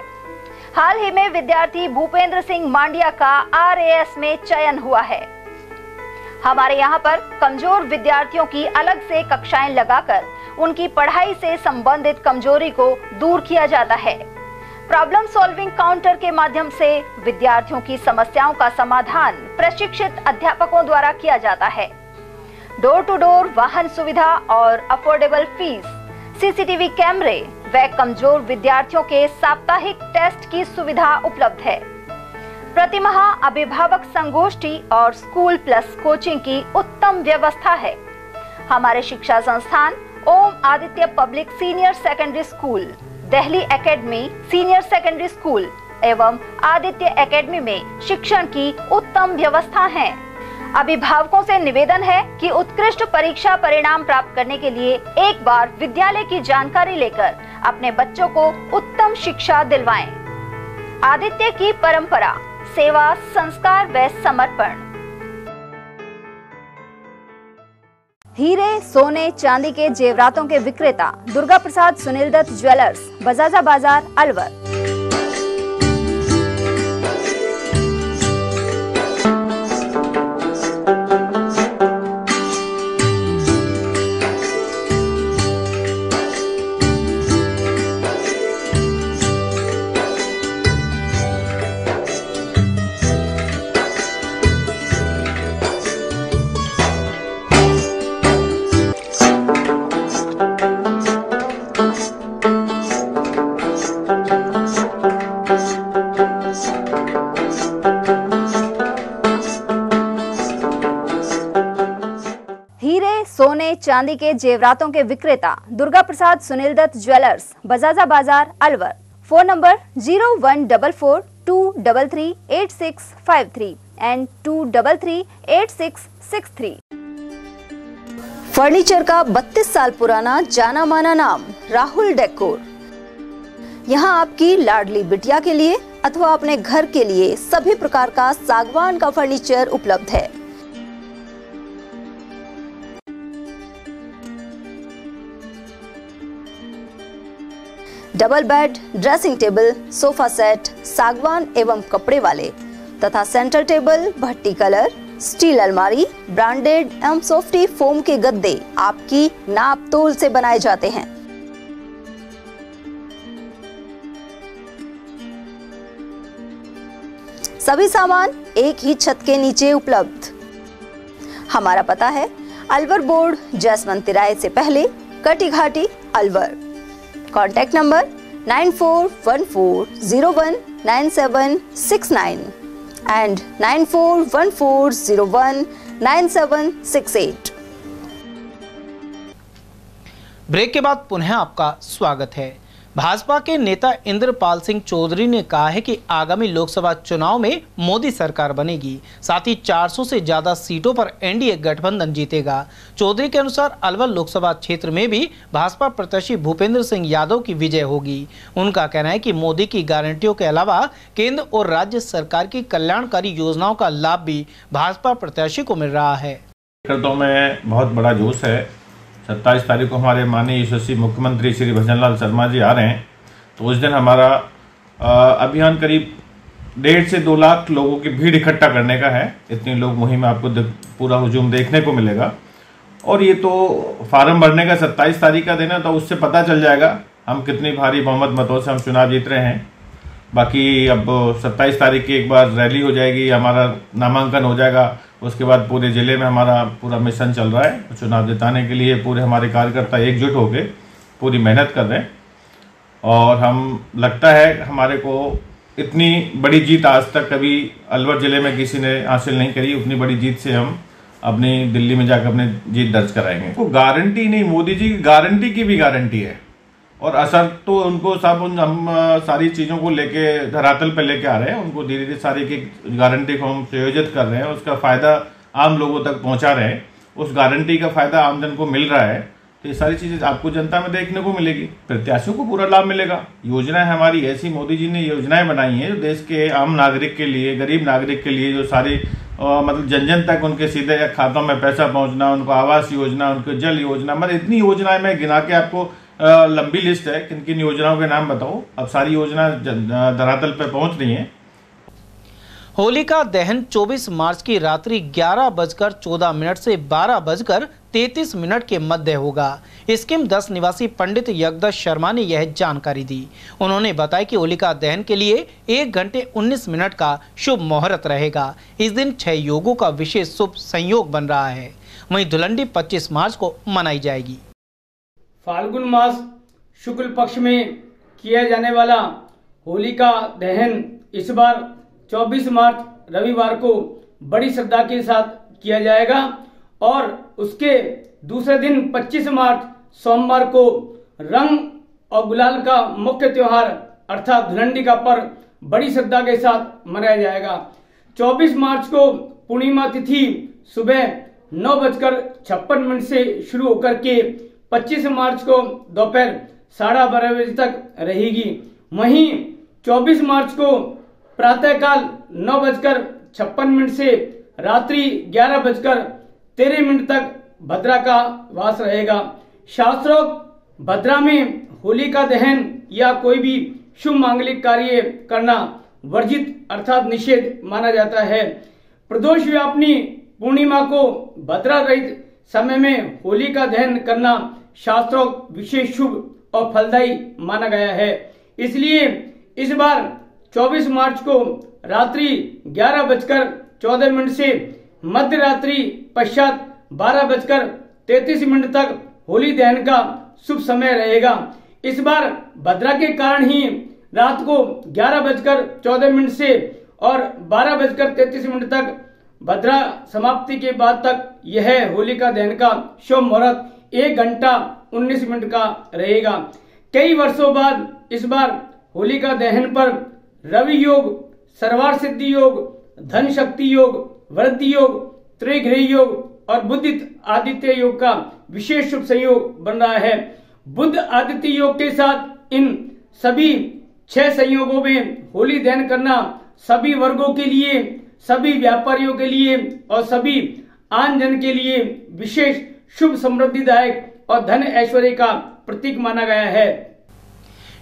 हाल ही में विद्यार्थी भूपेंद्र सिंह मांडिया का RAS में चयन हुआ है। हमारे यहाँ पर कमजोर विद्यार्थियों की अलग से कक्षाएं लगाकर उनकी पढ़ाई से संबंधित कमजोरी को दूर किया जाता है। प्रॉब्लम सॉल्विंग काउंटर के माध्यम से विद्यार्थियों की समस्याओं का समाधान प्रशिक्षित अध्यापकों द्वारा किया जाता है। डोर टू डोर वाहन सुविधा और अफोर्डेबल फीस, CCTV कैमरे व कमजोर विद्यार्थियों के साप्ताहिक टेस्ट की सुविधा उपलब्ध है। प्रतिमाह अभिभावक संगोष्ठी और स्कूल प्लस कोचिंग की उत्तम व्यवस्था है। हमारे शिक्षा संस्थान Om Aditya public senior secondary school, Delhi academy senior secondary school एवं आदित्य एकेडमी में शिक्षण की उत्तम व्यवस्था है। अभिभावकों से निवेदन है कि उत्कृष्ट परीक्षा परिणाम प्राप्त करने के लिए एक बार विद्यालय की जानकारी लेकर अपने बच्चों को उत्तम शिक्षा दिलवाएं। आदित्य की परंपरा, सेवा, संस्कार व समर्पण। हीरे, सोने, चांदी के जेवरातों के विक्रेता दुर्गा प्रसाद सुनील दत्त ज्वेलर्स, बजाजा बाजार, अलवर। सोने, चांदी के जेवरातों के विक्रेता दुर्गा प्रसाद सुनील दत्त ज्वेलर्स, बजाजा बाजार, Alwar. Phone number 0144233863 and 2338663। Furniture का 32 साल पुराना जाना माना नाम राहुल डेकोर। यहाँ आपकी लाडली बिटिया के लिए अथवा अपने घर के लिए सभी प्रकार का सागवान का फर्नीचर उपलब्ध है। Double bed, dressing table, sofa set सागवान एवं कपड़े वाले तथा सेंटर टेबल, भट्टी कलर, स्टील अलमारी, ब्रांडेड एवं सॉफ्टी फोम के गद्दे आपकी नाप तोल से बनाए जाते हैं। सभी सामान एक ही छत के नीचे उपलब्ध। हमारा पता है अलवर बोर्ड, जसवंत तिराहे से पहले, Kati Ghati, Alwar. Contact number 9414019769 and 9414019768। Break के बाद पुनः आपका स्वागत है। भाजपा के नेता इंद्रपाल सिंह चौधरी ने कहा है कि आगामी लोकसभा चुनाव में मोदी सरकार बनेगी, साथ ही 400 से ज्यादा सीटों पर एनडीए गठबंधन जीतेगा। चौधरी के अनुसार अलवर लोकसभा क्षेत्र में भी भाजपा प्रत्याशी भूपेंद्र सिंह यादव की विजय होगी। उनका कहना है कि मोदी की गारंटियों के अलावा केंद्र और राज्य सरकार की कल्याणकारी योजनाओं का लाभ भी भाजपा प्रत्याशी को मिल रहा है। कार्यकर्ताओं में बहुत बड़ा जोश है। 27 तारीख को हमारे माननीय यशस्वी मुख्यमंत्री श्री भजनलाल शर्मा जी आ रहे हैं, तो उस दिन हमारा अभियान करीब 1.5 से 2 लाख लोगों की भीड़ इकट्ठा करने का है। इतनी लोग मुहिम में आपको पूरा हुजूम देखने को मिलेगा। और ये तो फार्म भरने का 27 तारीख का दिन है, तो उससे पता चल जाएगा हम कितनी भारी बहुमत मतों से हम चुनाव जीत रहे हैं। बाकी अब 27 तारीख की एक बार रैली हो जाएगी, हमारा नामांकन हो जाएगा, उसके बाद पूरे जिले में हमारा पूरा मिशन चल रहा है। चुनाव जिताने के लिए पूरे हमारे कार्यकर्ता एकजुट होकर पूरी मेहनत कर रहे हैं और हम लगता है हमारे को इतनी बड़ी जीत आज तक कभी अलवर जिले में किसी ने हासिल नहीं करी। उतनी बड़ी जीत से हम अपनी दिल्ली में जाकर अपने जीत दर्ज कराएंगे। वो गारंटी नहीं, मोदी जी की गारंटी की भी गारंटी है और असर तो उनको सब हम सारी चीज़ों को लेके धरातल पे लेके आ रहे हैं। उनको धीरे धीरे सारी की गारंटी को हम संयोजित कर रहे हैं, उसका फायदा आम लोगों तक पहुंचा रहे हैं। उस गारंटी का फायदा आमजन को मिल रहा है, तो ये सारी चीजें आपको जनता में देखने को मिलेगी। प्रत्याशियों को पूरा लाभ मिलेगा। योजनाएं हमारी ऐसी मोदी जी ने योजनाएं बनाई हैं जो देश के आम नागरिक के लिए, गरीब नागरिक के लिए, जो सारी मतलब जन जन तक उनके सीधे खातों में पैसा पहुंचना, उनको आवास योजना, उनको जल योजना, मतलब इतनी योजनाएं मैं गिना के आपको लंबी लिस्ट है किन किन योजनाओं के नाम बताओ। अब सारी योजना धरातल पे पहुंच रही हैं। होलिका दहन 24 मार्च की रात्रि 11:14 से 12:33 के मध्य होगा। स्कीम 10 निवासी पंडित यज्ञदत्त शर्मा ने यह जानकारी दी। उन्होंने बताया कि होलिका दहन के लिए 1 घंटे 19 मिनट का शुभ मुहूर्त रहेगा। इस दिन 6 योगों का विशेष शुभ संयोग बन रहा है। वहीं धुलंडी 25 मार्च को मनाई जाएगी। फाल्गुन मास शुक्ल पक्ष में किया जाने वाला होलिका दहन इस बार 24 मार्च रविवार को बड़ी श्रद्धा के साथ किया जाएगा और उसके दूसरे दिन 25 मार्च सोमवार को रंग और गुलाल का मुख्य त्योहार अर्थात धुलंडी का पर्व बड़ी श्रद्धा के साथ मनाया जाएगा। 24 मार्च को पूर्णिमा तिथि सुबह 9:56 से शुरू होकर के 25 मार्च को दोपहर 12:30 बजे तक रहेगी। वहीं 24 मार्च को प्रातःकाल 9:56 से रात्रि 11:13 तक भद्रा का वास रहेगा। शास्त्रोक्त भद्रा में होलिका दहन या कोई भी शुभ मांगलिक कार्य करना वर्जित अर्थात निषेध माना जाता है। प्रदोष व्यापिनी पूर्णिमा को भद्रा रहित समय में होलिका दहन करना शास्त्रोक्त विशेष शुभ और फलदायी माना गया है। इसलिए इस बार 24 मार्च को रात्रि 11:14 से मध्य रात्रि पश्चात 12:33 तक होली दहन का शुभ समय रहेगा। इस बार भद्रा के कारण ही रात को 11:14 से और 12:33 तक भद्रा समाप्ति के बाद तक यह होलिका दहन का शुभ मुहूर्त 1 घंटा 19 मिनट का रहेगा। कई वर्षों बाद इस बार होलिका दहन पर रवि योग, सर्वार्थ सिद्धि योग, धन शक्ति योग, वृद्धि योग, त्रिग्रही योग और बुद्ध आदित्य योग का विशेष शुभ संयोग बन रहा है। बुद्ध आदित्य योग के साथ इन सभी 6 संयोगों में होली दहन करना सभी वर्गों के लिए, सभी व्यापारियों के लिए और सभी आम जन के लिए विशेष शुभ समृद्धिदायक और धन ऐश्वर्य का प्रतीक माना गया है।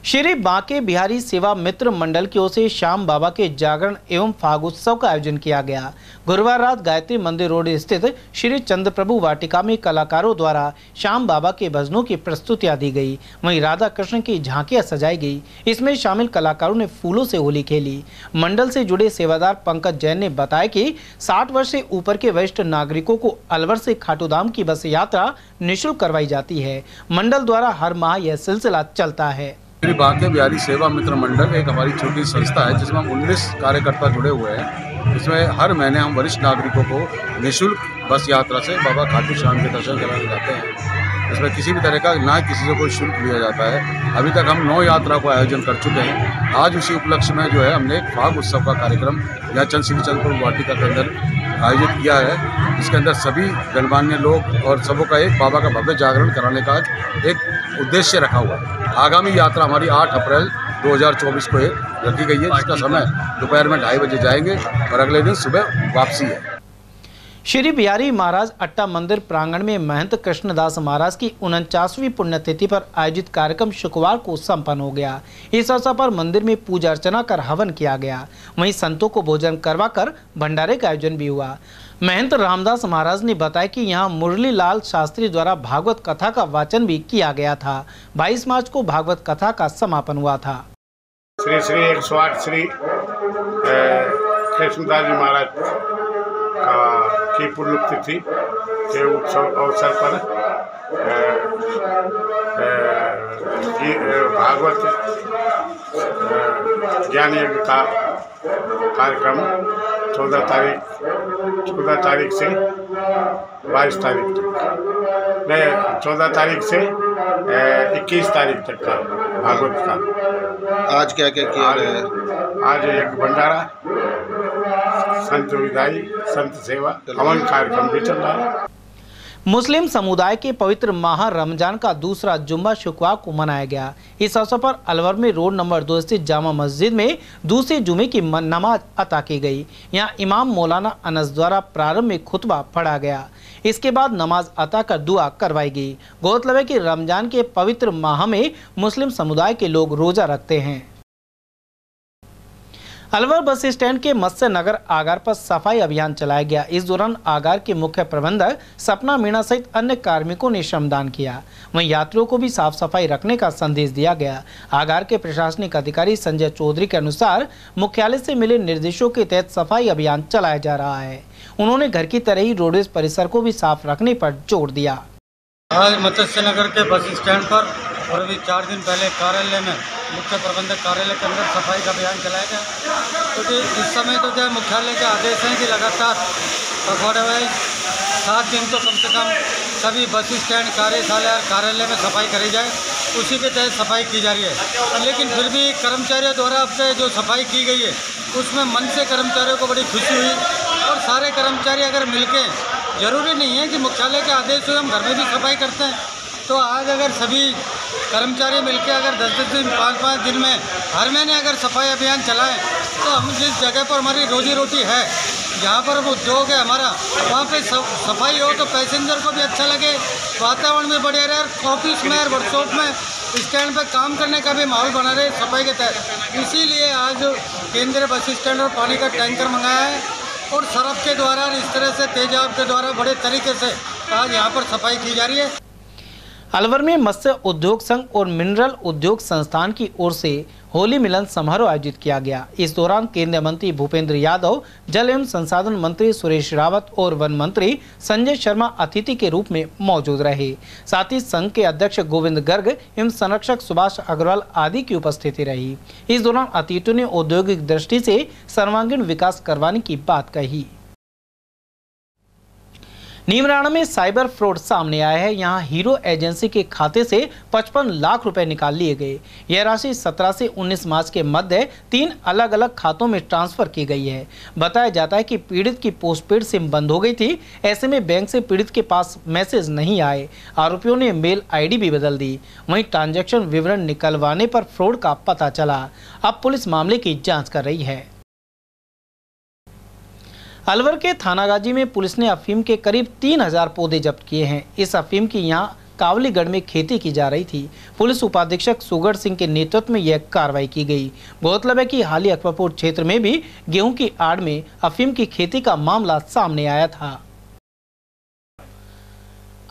श्री बांके बिहारी सेवा मित्र मंडल की ओर से श्याम बाबा के जागरण एवं फागोत्सव का आयोजन किया गया। गुरुवार रात गायत्री मंदिर रोड स्थित श्री चंद्रप्रभु वाटिका में कलाकारों द्वारा श्याम बाबा के भजनों की प्रस्तुतियां दी गई। वहीं राधा कृष्ण की झांकियां सजाई गई। इसमें शामिल कलाकारों ने फूलों से होली खेली। मंडल से जुड़े सेवादार पंकज जैन ने बताया कि 60 वर्ष से ऊपर के वरिष्ठ नागरिकों को अलवर से खाटूधाम की बस यात्रा निःशुल्क करवाई जाती है। मंडल द्वारा हर माह यह सिलसिला चलता है। श्री बांके बिहारी सेवा मित्र मंडल एक हमारी छोटी संस्था है जिसमें हम 19 कार्यकर्ता जुड़े हुए हैं। इसमें हर महीने हम वरिष्ठ नागरिकों को निःशुल्क बस यात्रा से बाबा खाटू श्याम के दर्शन कराने जाते हैं। इसमें किसी भी तरह का ना किसी से कोई शुल्क लिया जाता है। अभी तक हम 9 यात्रा को आयोजन कर चुके हैं। आज उसी उपलक्ष्य में जो है हमने एक फाग उत्सव का कार्यक्रम यहाँ श्री चंद्रप्रभु वाटिका के अंदर आयोजित किया है। इसके अंदर सभी गणमान्य लोग और सबों का एक बाबा का भव्य जागरण कराने का एक उद्देश्य रखा हुआ है। आगामी यात्रा हमारी 8 अप्रैल 2024 को रखी गई है, जिसका समय दोपहर में 2:30 बजे जाएंगे और अगले दिन सुबह वापसी है। श्री बिहारी महाराज अट्टा मंदिर प्रांगण में महंत कृष्णदास महाराज की 49वीं पुण्यतिथि पर आयोजित कार्यक्रम शुक्रवार को संपन्न हो गया। इस अवसर पर मंदिर में पूजा अर्चना कर हवन किया गया। वहीं संतों को भोजन करवाकर भंडारे का आयोजन भी हुआ। महंत रामदास महाराज ने बताया कि यहां मुरली लाल शास्त्री द्वारा भागवत कथा का वाचन भी किया गया था। 22 मार्च को भागवत कथा का समापन हुआ था। श्री 108 श्री कृष्णदास जी महाराज की पुण्यतिथि के उत्सव अवसर पर भागवत ज्ञान यज्ञ का कार्यक्रम 14 तारीख से 22 तारीख तक, 14 तारीख से 21 तारीख तक का भागवत का। आज क्या क्या किया है? आज एक भंडारा, संत विदाई, संत सेवा, हवन कार्यक्रम भी चल रहा है। मुस्लिम समुदाय के पवित्र माह रमजान का दूसरा जुम्मा शुक्रवार को मनाया गया। इस अवसर पर अलवर में रोड नंबर 2 स्थित जामा मस्जिद में दूसरे जुमे की नमाज अता की गई। यहां इमाम मौलाना अनस द्वारा प्रारंभ में खुतबा पढ़ा गया। इसके बाद नमाज अता कर दुआ करवाई गई। गौरतलब है कि रमजान के पवित्र माह में मुस्लिम समुदाय के लोग रोजा रखते हैं। अलवर बस स्टैंड के मत्स्य नगर आगार पर सफाई अभियान चलाया गया। इस दौरान आगार के मुख्य प्रबंधक सपना मीणा सहित अन्य कार्मिकों ने श्रमदान किया। वहीं यात्रियों को भी साफ सफाई रखने का संदेश दिया गया। आगार के प्रशासनिक अधिकारी संजय चौधरी के अनुसार मुख्यालय से मिले निर्देशों के तहत सफाई अभियान चलाया जा रहा है। उन्होंने घर की तरह ही रोडवेज परिसर को भी साफ रखने पर जोर दिया। आज मत्स्य नगर के बस स्टैंड पर और अभी 4 दिन पहले कार्यालय में मुख्य प्रबंधक कार्यालय के अंदर सफाई का अभियान चलाया गया। क्योंकि इस समय तो क्या मुख्यालय के आदेश हैं कि लगातार पखवाड़े वाइज 7 दिन तो कम से कम सभी बस स्टैंड, कार्यशाला और कार्यालय में सफाई करी जाए, उसी के तहत सफाई की जा रही है। लेकिन फिर भी कर्मचारियों द्वारा अब से जो सफाई की गई है उसमें मन से कर्मचारियों को बड़ी खुशी हुई और सारे कर्मचारी अगर मिलके जरूरी नहीं है कि मुख्यालय के आदेश हुए हम घर में भी सफाई करते हैं। तो आज अगर सभी कर्मचारी मिलकर अगर 10-10 दिन 5-5 दिन में हर महीने अगर सफाई अभियान चलाएं तो हम जिस जगह पर हमारी रोजी रोटी है, जहाँ पर उद्योग है हमारा, वहाँ पे सफाई हो तो पैसेंजर को भी अच्छा लगे, वातावरण भी बढ़िया रहे, ऑफिस में और वर्कशॉप में स्टैंड पे काम करने का भी माहौल बना रहे सफाई के तहत। इसीलिए आज केंद्रीय बस स्टैंड और पानी का टैंकर मंगाया है और सरफ के द्वारा इस तरह से तेजाब के द्वारा बड़े तरीके से आज यहाँ पर सफाई की जा रही है। अलवर में मत्स्य उद्योग संघ और मिनरल उद्योग संस्थान की ओर से होली मिलन समारोह आयोजित किया गया। इस दौरान केंद्रीय मंत्री भूपेंद्र यादव, जल एवं संसाधन मंत्री सुरेश रावत और वन मंत्री संजय शर्मा अतिथि के रूप में मौजूद रहे। साथ ही संघ के अध्यक्ष गोविंद गर्ग एवं संरक्षक सुभाष अग्रवाल आदि की उपस्थिति रही। इस दौरान अतिथियों ने औद्योगिक दृष्टि से सर्वांगीण विकास करवाने की बात कही। नीमराणा में साइबर फ्रॉड सामने आया है। यहां हीरो एजेंसी के खाते से 55 लाख रुपए निकाल लिए गए। यह राशि 17 से 19 मार्च के मध्य 3 अलग अलग खातों में ट्रांसफर की गई है। बताया जाता है कि पीड़ित की पोस्टपेड सिम बंद हो गई थी। ऐसे में बैंक से पीड़ित के पास मैसेज नहीं आए। आरोपियों ने मेल आईडी भी बदल दी। वहीं ट्रांजैक्शन विवरण निकलवाने पर फ्रॉड का पता चला। अब पुलिस मामले की जाँच कर रही है। अलवर के थानागाजी में पुलिस ने अफीम के करीब 3000 पौधे जब्त किए हैं। इस अफीम की यहां कावलीगढ़ में खेती की जा रही थी। पुलिस उपाधीक्षक सुगढ़ सिंह के नेतृत्व में यह कार्रवाई की गई। गौरतलब है कि हाल ही अकबरपुर क्षेत्र में भी गेहूं की आड़ में अफीम की खेती का मामला सामने आया था।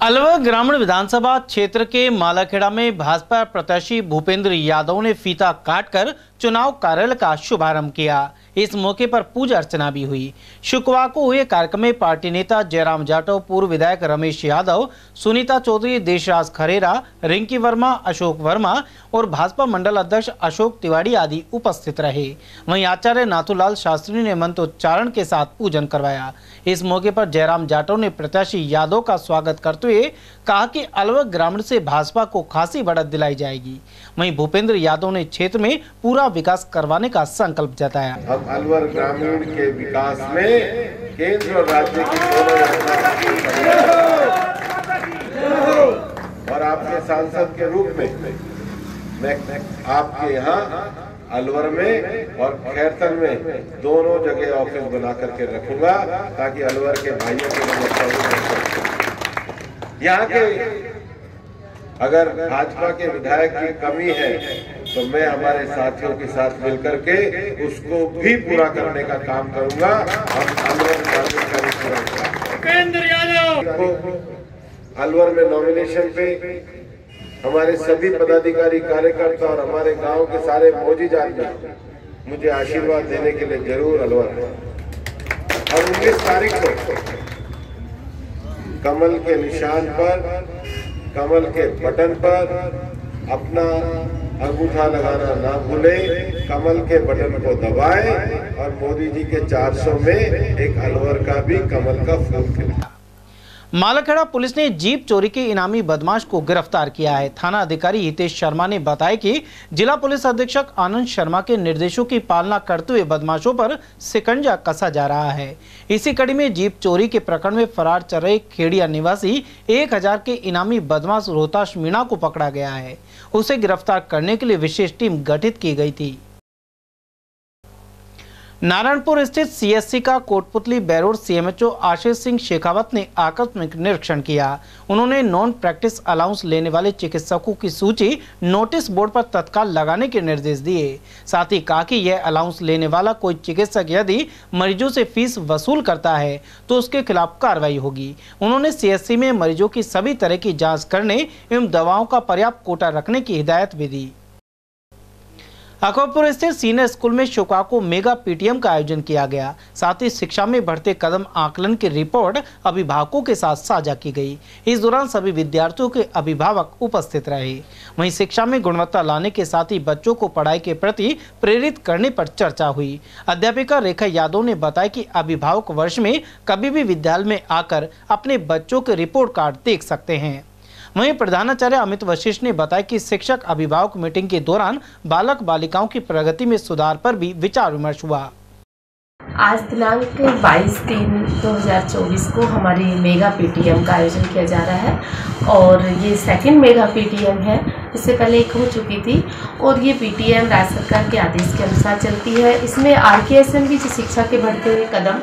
अलवर ग्रामीण विधानसभा क्षेत्र के मालाखेड़ा में भाजपा प्रत्याशी भूपेंद्र यादव ने फीता काटकर चुनाव कार्यालय का शुभारंभ किया। इस मौके पर पूजा अर्चना भी हुई। शुक्रवार को हुए कार्यक्रम में पार्टी नेता जयराम जाटव, पूर्व विधायक रमेश यादव, सुनीता चौधरी, देशराज खरेरा, रिंकी वर्मा, अशोक वर्मा और भाजपा मंडल अध्यक्ष अशोक तिवारी आदि उपस्थित रहे। वहीं आचार्य नाथूलाल शास्त्री ने मंत्रोच्चारण के साथ पूजन करवाया। इस मौके पर जयराम जाटव ने प्रत्याशी यादव का स्वागत करते हुए कहा कि अलवर ग्रामीण से भाजपा को खासी बढ़त दिलाई जाएगी। वहीं भूपेंद्र यादव ने क्षेत्र में पूरा विकास करवाने का संकल्प जताया। अब अलवर ग्रामीण के विकास में केंद्र और राज्य की दोनों और आपके सांसद के रूप में मैं आपके यहाँ अलवर में और खैरतन में दोनों जगह ऑफिस बना करके रखूंगा ताकि अलवर के भाइयों को यहाँ के अगर भाजपा के विधायक की कमी है तो मैं हमारे साथियों के साथ मिलकर के उसको भी पूरा करने का काम करूंगा। अलवर में नॉमिनेशन पे हमारे सभी पदाधिकारी, कार्यकर्ता और हमारे गांव के सारे मौजी जान मुझे आशीर्वाद देने के लिए जरूर अलवर। और 19 तारीख को कमल के निशान पर, कमल के बटन पर अपना अंगूठा लगाना ना भूले। कमल के बटन को दबाएं और मोदी जी के 400 में एक अलवर का भी कमल का फूल खिला। मालाखेड़ा पुलिस ने जीप चोरी के इनामी बदमाश को गिरफ्तार किया है। थाना अधिकारी हितेश शर्मा ने बताया कि जिला पुलिस अधीक्षक आनंद शर्मा के निर्देशों की पालना करते हुए बदमाशों पर शिकंजा कसा जा रहा है। इसी कड़ी में जीप चोरी के प्रकरण में फरार चल रहे खेड़िया निवासी 1000 के इनामी बदमाश रोहताश मीणा को पकड़ा गया है। उसे गिरफ्तार करने के लिए विशेष टीम गठित की गई थी। नारायणपुर स्थित सीएससी का कोटपुतली बैरोड सीएमएचओ आशीष सिंह शेखावत ने आकस्मिक निरीक्षण किया। उन्होंने नॉन प्रैक्टिस अलाउंस लेने वाले चिकित्सकों की सूची नोटिस बोर्ड पर तत्काल लगाने के निर्देश दिए। साथ ही कहा कि यह अलाउंस लेने वाला कोई चिकित्सक यदि मरीजों से फीस वसूल करता है तो उसके खिलाफ कार्रवाई होगी। उन्होंने सीएससी में मरीजों की सभी तरह की जाँच करने एवं दवाओं का पर्याप्त कोटा रखने की हिदायत भी दी। अकबरपुर स्थित सीनियर स्कूल में शुक्रवार को मेगा पीटीएम का आयोजन किया गया। साथ ही शिक्षा में बढ़ते कदम आकलन की रिपोर्ट अभिभावकों के साथ साझा की गई। इस दौरान सभी विद्यार्थियों के अभिभावक उपस्थित रहे। वहीं शिक्षा में गुणवत्ता लाने के साथ ही बच्चों को पढ़ाई के प्रति प्रेरित करने पर चर्चा हुई। अध्यापिका रेखा यादव ने बताया कि अभिभावक वर्ष में कभी भी विद्यालय में आकर अपने बच्चों के रिपोर्ट कार्ड देख सकते हैं। वहीं प्रधानाचार्य अमित वशिष्ठ ने बताया कि शिक्षक अभिभावक मीटिंग के दौरान बालक बालिकाओं की प्रगति में सुधार पर भी विचार विमर्श हुआ। आज दिनांक 22/3/2024 को हमारी मेगा पीटीएम का आयोजन किया जा रहा है और ये सेकंड मेगा पीटीएम है। इससे पहले एक हो चुकी थी और ये पीटीएम राज्य सरकार के आदेश के अनुसार चलती है। इसमें RKSMB जो शिक्षा के बढ़ते हुए कदम,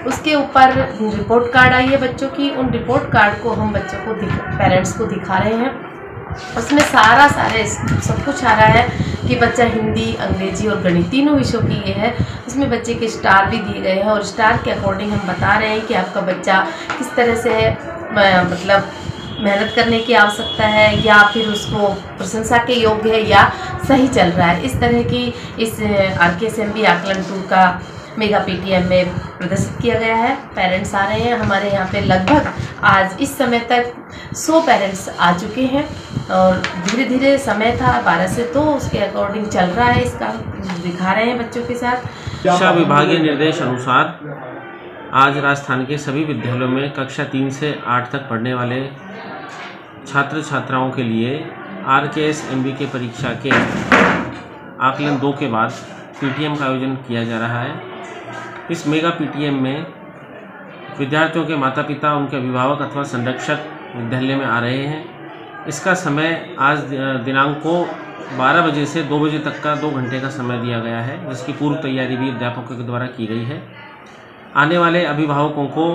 उसके ऊपर रिपोर्ट कार्ड आई है बच्चों की। उन रिपोर्ट कार्ड को हम बच्चों को पेरेंट्स को दिखा रहे हैं। उसमें सारे सब कुछ आ रहा है कि बच्चा हिंदी, अंग्रेजी और गणित तीनों विषयों की ये है। उसमें बच्चे के स्टार भी दिए गए हैं और स्टार के अकॉर्डिंग हम बता रहे हैं कि आपका बच्चा किस तरह से मतलब मेहनत करने की आवश्यकता है या फिर उसको प्रशंसा के योग्य है या सही चल रहा है। इस तरह की इस RKSMB आकलन 2 का मेगा पीटीएम में प्रदर्शित किया गया है। पेरेंट्स आ रहे हैं हमारे यहाँ पे, लगभग आज इस समय तक 100 पेरेंट्स आ चुके हैं और धीरे धीरे समय था 12 से, तो उसके अकॉर्डिंग चल रहा है। इसका दिखा रहे हैं बच्चों के साथ। शिक्षा विभागीय निर्देश अनुसार आज राजस्थान के सभी विद्यालयों में कक्षा 3 से 8 तक पढ़ने वाले छात्र छात्राओं के लिए RKSMB के परीक्षा के आकलन 2 के बाद पीटीएम का आयोजन किया जा रहा है। इस मेगा पीटीएम में विद्यार्थियों के माता पिता, उनके अभिभावक अथवा संरक्षक विद्यालय में आ रहे हैं। इसका समय आज दिनांक को 12 बजे से 2 बजे तक का 2 घंटे का समय दिया गया है, जिसकी पूर्व तैयारी भी अध्यापकों के द्वारा की गई है। आने वाले अभिभावकों को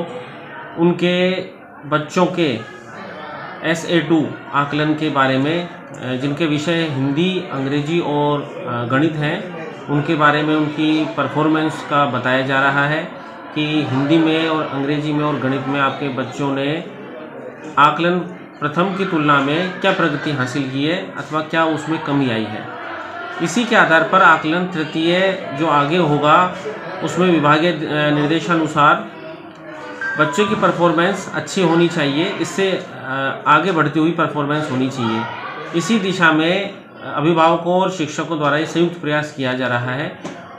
उनके बच्चों के SA2 आकलन के बारे में, जिनके विषय हिंदी, अंग्रेजी और गणित हैं, उनके बारे में उनकी परफॉर्मेंस का बताया जा रहा है कि हिंदी में और अंग्रेजी में और गणित में आपके बच्चों ने आकलन प्रथम की तुलना में क्या प्रगति हासिल की है अथवा क्या उसमें कमी आई है। इसी के आधार पर आकलन तृतीय जो आगे होगा उसमें विभागीय निर्देशानुसार बच्चों की परफॉर्मेंस अच्छी होनी चाहिए, इससे आगे बढ़ती हुई परफॉर्मेंस होनी चाहिए। इसी दिशा में अभिभावकों और शिक्षकों द्वारा ये संयुक्त प्रयास किया जा रहा है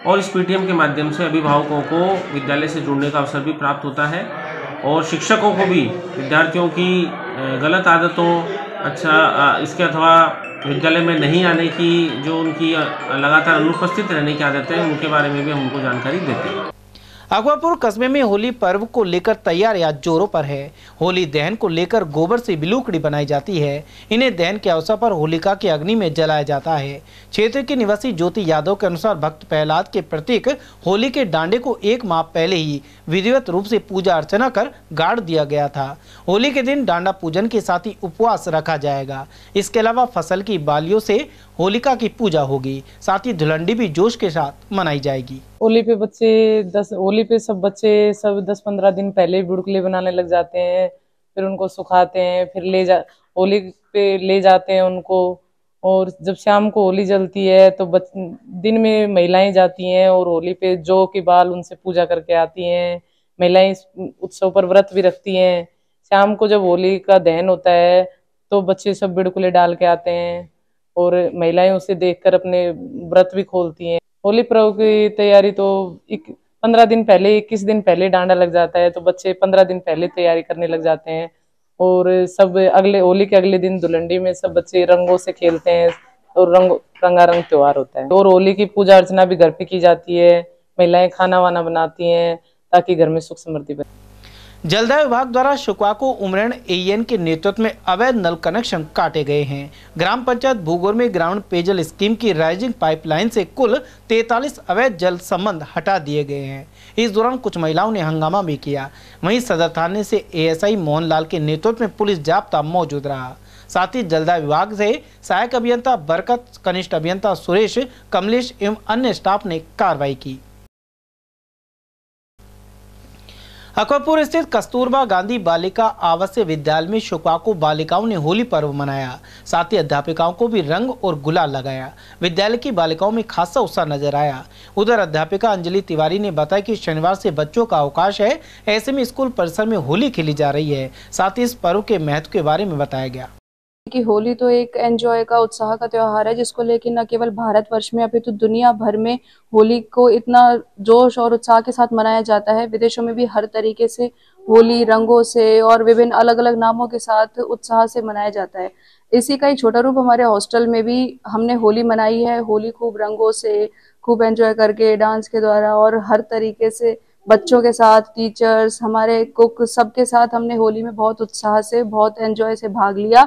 और इस पीटीएम के माध्यम से अभिभावकों को विद्यालय से जुड़ने का अवसर भी प्राप्त होता है और शिक्षकों को भी विद्यार्थियों की गलत आदतों इसके अथवा विद्यालय में नहीं आने की जो उनकी लगातार अनुपस्थित रहने की आदत है, उनके बारे में भी हम उनको जानकारी देते हैं। अकबरपुर कस्बे में होली पर्व को लेकर तैयारियां जोरों पर है। होली दहन को लेकर गोबर से बिलूकड़ी बनाई जाती है। इन्हें दहन के अवसर पर होलिका की अग्नि में जलाया जाता है। क्षेत्र के निवासी ज्योति यादव के अनुसार भक्त प्रहलाद के प्रतीक होली के डांडे को 1 माह पहले ही विधिवत रूप से पूजा अर्चना कर गाड़ दिया गया था। होली के दिन डांडा पूजन के साथ ही उपवास रखा जाएगा। इसके अलावा फसल की बालियों से होलिका की पूजा होगी, साथ ही धुलंडी भी जोश के साथ मनाई जाएगी। होली पे सब बच्चे 10-15 दिन पहले बुड़कले बनाने लग जाते हैं, फिर उनको सुखाते हैं, फिर होली पे ले जाते हैं उनको। और जब शाम को होली जलती है तो दिन में महिलाएं जाती हैं और होली पे जौ के बाल उनसे पूजा करके आती हैं। महिलाएं इस उत्सव पर व्रत भी रखती हैं। शाम को जब होली का दहन होता है तो बच्चे सब बुड़कले डाल के आते हैं और महिलाएं उसे देखकर अपने व्रत भी खोलती हैं। होली पर्व की तैयारी तो 15 दिन पहले, 21 दिन पहले डांडा लग जाता है, तो बच्चे 15 दिन पहले तैयारी करने लग जाते हैं और सब होली के अगले दिन धुलंडी में सब बच्चे रंगों से खेलते हैं और रंगारंग त्योहार होता है। और होली की पूजा अर्चना भी घर पे की जाती है। महिलाएं खाना वाना बनाती हैं ताकि घर में सुख समृद्धि बने। जलदाय विभाग द्वारा शुक्रवार को उमरेण AN के नेतृत्व में अवैध नल कनेक्शन काटे गए हैं। ग्राम पंचायत भूगोर में ग्रामीण पेयजल स्कीम की राइजिंग पाइपलाइन से कुल 43 अवैध जल संबंध हटा दिए गए हैं। इस दौरान कुछ महिलाओं ने हंगामा भी किया। वहीं सदर थाने से ASI मोहनलाल के नेतृत्व में पुलिस जाब्ता मौजूद रहा। साथ ही जलदाय विभाग से सहायक अभियंता बरकत, कनिष्ठ अभियंता सुरेश, कमलेश एवं अन्य स्टाफ ने कार्रवाई की। अकबरपुर स्थित कस्तूरबा गांधी बालिका आवासीय विद्यालय में शुक्रवार को बालिकाओं ने होली पर्व मनाया। साथ ही अध्यापिकाओं को भी रंग और गुलाल लगाया। विद्यालय की बालिकाओं में खासा उत्साह नजर आया। उधर अध्यापिका अंजलि तिवारी ने बताया कि शनिवार से बच्चों का अवकाश है, ऐसे में स्कूल परिसर में होली खेली जा रही है। साथ ही इस पर्व के महत्व के बारे में बताया गया कि होली तो एक एंजॉय का, उत्साह का त्योहार है, जिसको लेकर न केवल भारतवर्ष में अभी तो दुनिया भर में होली को इतना जोश और उत्साह के साथ मनाया जाता है। विदेशों में भी हर तरीके से होली रंगों से और विभिन्न अलग अलग नामों के साथ उत्साह से मनाया जाता है। इसी का एक छोटा रूप हमारे हॉस्टल में भी हमने होली मनाई है। होली खूब रंगों से, खूब एंजॉय करके, डांस के द्वारा और हर तरीके से बच्चों के साथ, टीचर्स, हमारे कुक, सबके साथ हमने होली में बहुत उत्साह से, बहुत एंजॉय से भाग लिया।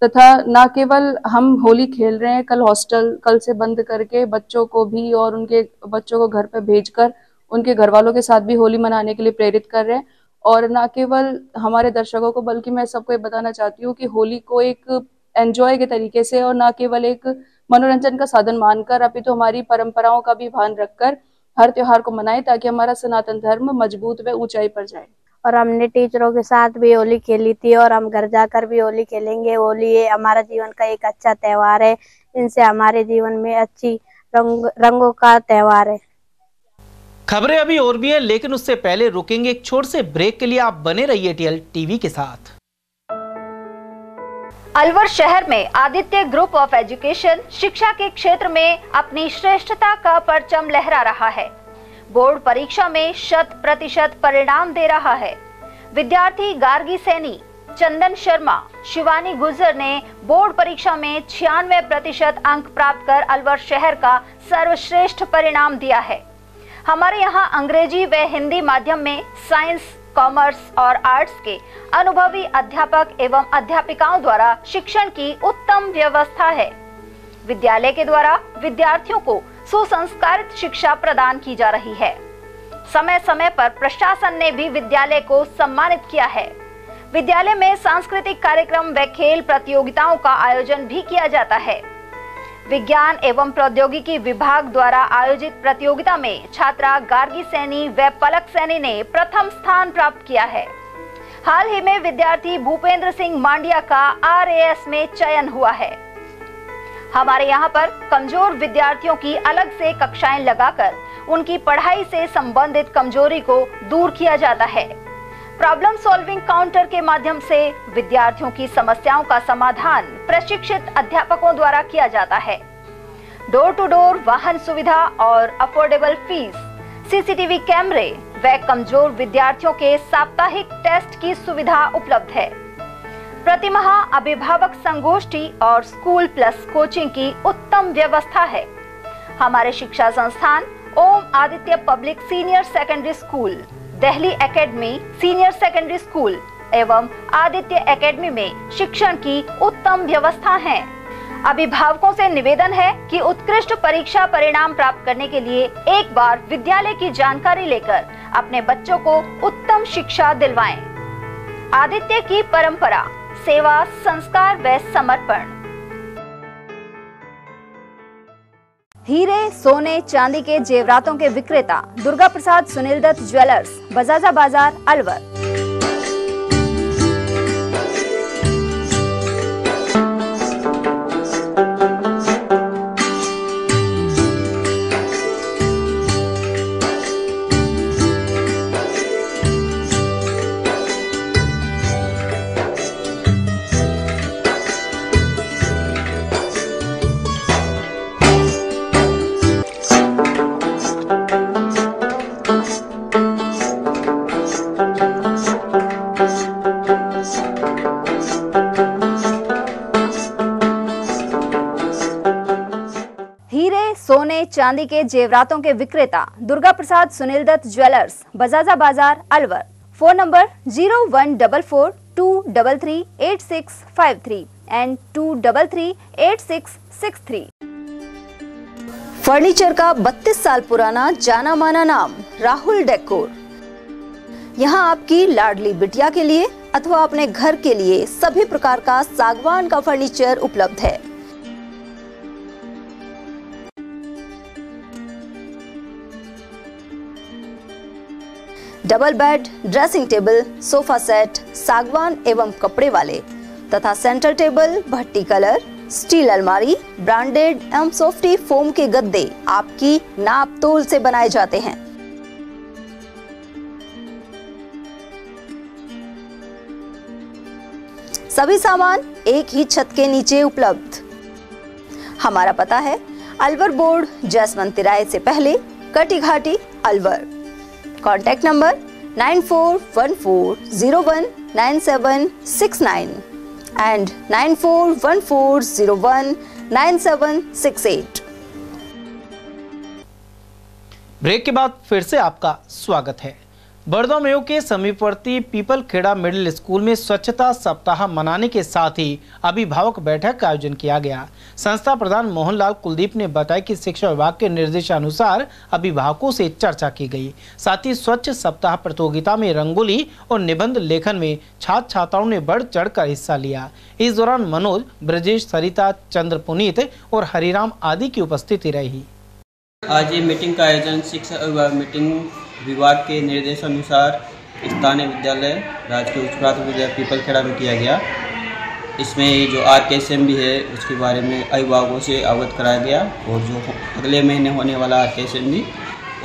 तथा न केवल हम होली खेल रहे हैं, कल से बंद करके बच्चों को भी और उनके बच्चों को घर पे भेजकर उनके घर वालों के साथ भी होली मनाने के लिए प्रेरित कर रहे हैं। और न केवल हमारे दर्शकों को, बल्कि मैं सबको ये बताना चाहती हूँ कि होली को एक एंजॉय के तरीके से और न केवल एक मनोरंजन का साधन मानकर, अपितु हमारी परंपराओं का भी ध्यान रखकर हर त्योहार को मनाएं, ताकि हमारा सनातन धर्म मजबूत व ऊंचाई पर जाए। और हमने टीचरों के साथ भी होली खेली थी और हम घर जाकर भी होली खेलेंगे। होली हमारा जीवन का एक अच्छा त्योहार है, इनसे हमारे जीवन में अच्छी रंगों का त्योहार है। खबरें अभी और भी हैं, लेकिन उससे पहले रुकेंगे एक छोटे से ब्रेक के लिए। आप बने रहिए TL टीवी के साथ। अलवर शहर में आदित्य ग्रुप ऑफ एजुकेशन शिक्षा के क्षेत्र में अपनी श्रेष्ठता का परचम लहरा रहा है। बोर्ड परीक्षा में 100% परिणाम दे रहा है। विद्यार्थी गार्गी सैनी, चंदन शर्मा, शिवानी गुर्जर ने बोर्ड परीक्षा में 96% अंक प्राप्त कर अलवर शहर का सर्वश्रेष्ठ परिणाम दिया है। हमारे यहाँ अंग्रेजी व हिंदी माध्यम में साइंस, कॉमर्स और आर्ट्स के अनुभवी अध्यापक एवं अध्यापिकाओं द्वारा शिक्षण की उत्तम व्यवस्था है। विद्यालय के द्वारा विद्यार्थियों को सुसंस्कारित शिक्षा प्रदान की जा रही है। समय समय पर प्रशासन ने भी विद्यालय को सम्मानित किया है। विद्यालय में सांस्कृतिक कार्यक्रम व खेल प्रतियोगिताओं का आयोजन भी किया जाता है। विज्ञान एवं प्रौद्योगिकी विभाग द्वारा आयोजित प्रतियोगिता में छात्रा गार्गी सैनी व पलक सैनी ने प्रथम स्थान प्राप्त किया है। हाल ही में विद्यार्थी भूपेंद्र सिंह मांडिया का RAS में चयन हुआ है। हमारे यहाँ पर कमजोर विद्यार्थियों की अलग से कक्षाएं लगाकर उनकी पढ़ाई से संबंधित कमजोरी को दूर किया जाता है। प्रॉब्लम सॉल्विंग काउंटर के माध्यम से विद्यार्थियों की समस्याओं का समाधान प्रशिक्षित अध्यापकों द्वारा किया जाता है। डोर टू डोर वाहन सुविधा और अफोर्डेबल फीस, CCTV कैमरे व कमजोर विद्यार्थियों के साप्ताहिक टेस्ट की सुविधा उपलब्ध है। प्रतिमाह अभिभावक संगोष्ठी और स्कूल प्लस कोचिंग की उत्तम व्यवस्था है। हमारे शिक्षा संस्थान Om Aditya public senior secondary school, Delhi academy senior secondary school एवं आदित्य एकेडमी में शिक्षण की उत्तम व्यवस्था है। अभिभावकों से निवेदन है कि उत्कृष्ट परीक्षा परिणाम प्राप्त करने के लिए एक बार विद्यालय की जानकारी लेकर अपने बच्चों को उत्तम शिक्षा दिलवाएं। आदित्य की परंपरा, सेवा, संस्कार व समर्पण। हीरे, सोने, चांदी के जेवरातों के विक्रेता दुर्गा प्रसाद सुनील दत्त ज्वेलर्स, बजाजा बाजार, अलवर। सोने चांदी के जेवरातों के विक्रेता दुर्गा प्रसाद सुनील दत्त ज्वेलर्स, बजाजा बाजार, Alwar. Phone number 0144233863 and 2338663। Furniture का 32 साल पुराना जाना माना नाम राहुल डेकोर। यहाँ आपकी लाडली बिटिया के लिए अथवा अपने घर के लिए सभी प्रकार का सागवान का फर्नीचर उपलब्ध है। Double bed, dressing table, sofa set सागवान एवं कपड़े वाले तथा सेंटर टेबल, भट्टी कलर, स्टील अलमारी, ब्रांडेड एवं सॉफ्टी फोम के गद्दे आपकी नाप तोल से बनाए जाते हैं। सभी सामान एक ही छत के नीचे उपलब्ध। हमारा पता है अलवर बोर्ड, जसवंत तिराहे से पहले, Kati Ghati, Alwar. Contact number 9414019769 and 9414019768। Break के बाद फिर से आपका स्वागत है। बड़ौदा मेयो के समीपवर्ती पीपल खेड़ा मिडिल स्कूल में स्वच्छता सप्ताह मनाने के साथ ही अभिभावक बैठक का आयोजन किया गया। संस्था प्रधान मोहनलाल कुलदीप ने बताया कि शिक्षा विभाग के निर्देशानुसार अभिभावकों से चर्चा की गई। साथ ही स्वच्छ सप्ताह प्रतियोगिता में रंगोली और निबंध लेखन में छात्र छात्राओं ने बढ़ चढ़कर हिस्सा लिया। इस दौरान मनोज, ब्रजेश, सरिता, चंद्र पुनीत और हरिराम आदि की उपस्थिति रही। आज ये मीटिंग का आयोजन शिक्षा मीटिंग विभाग के निर्देशानुसार स्थानीय विद्यालय राजकीय उच्च प्राथमिक विद्यालय पीपल खेड़ा में किया गया। इसमें ये जो RKSM भी है उसके बारे में अभिभावकों से अवगत कराया गया और जो अगले महीने होने वाला RKSM भी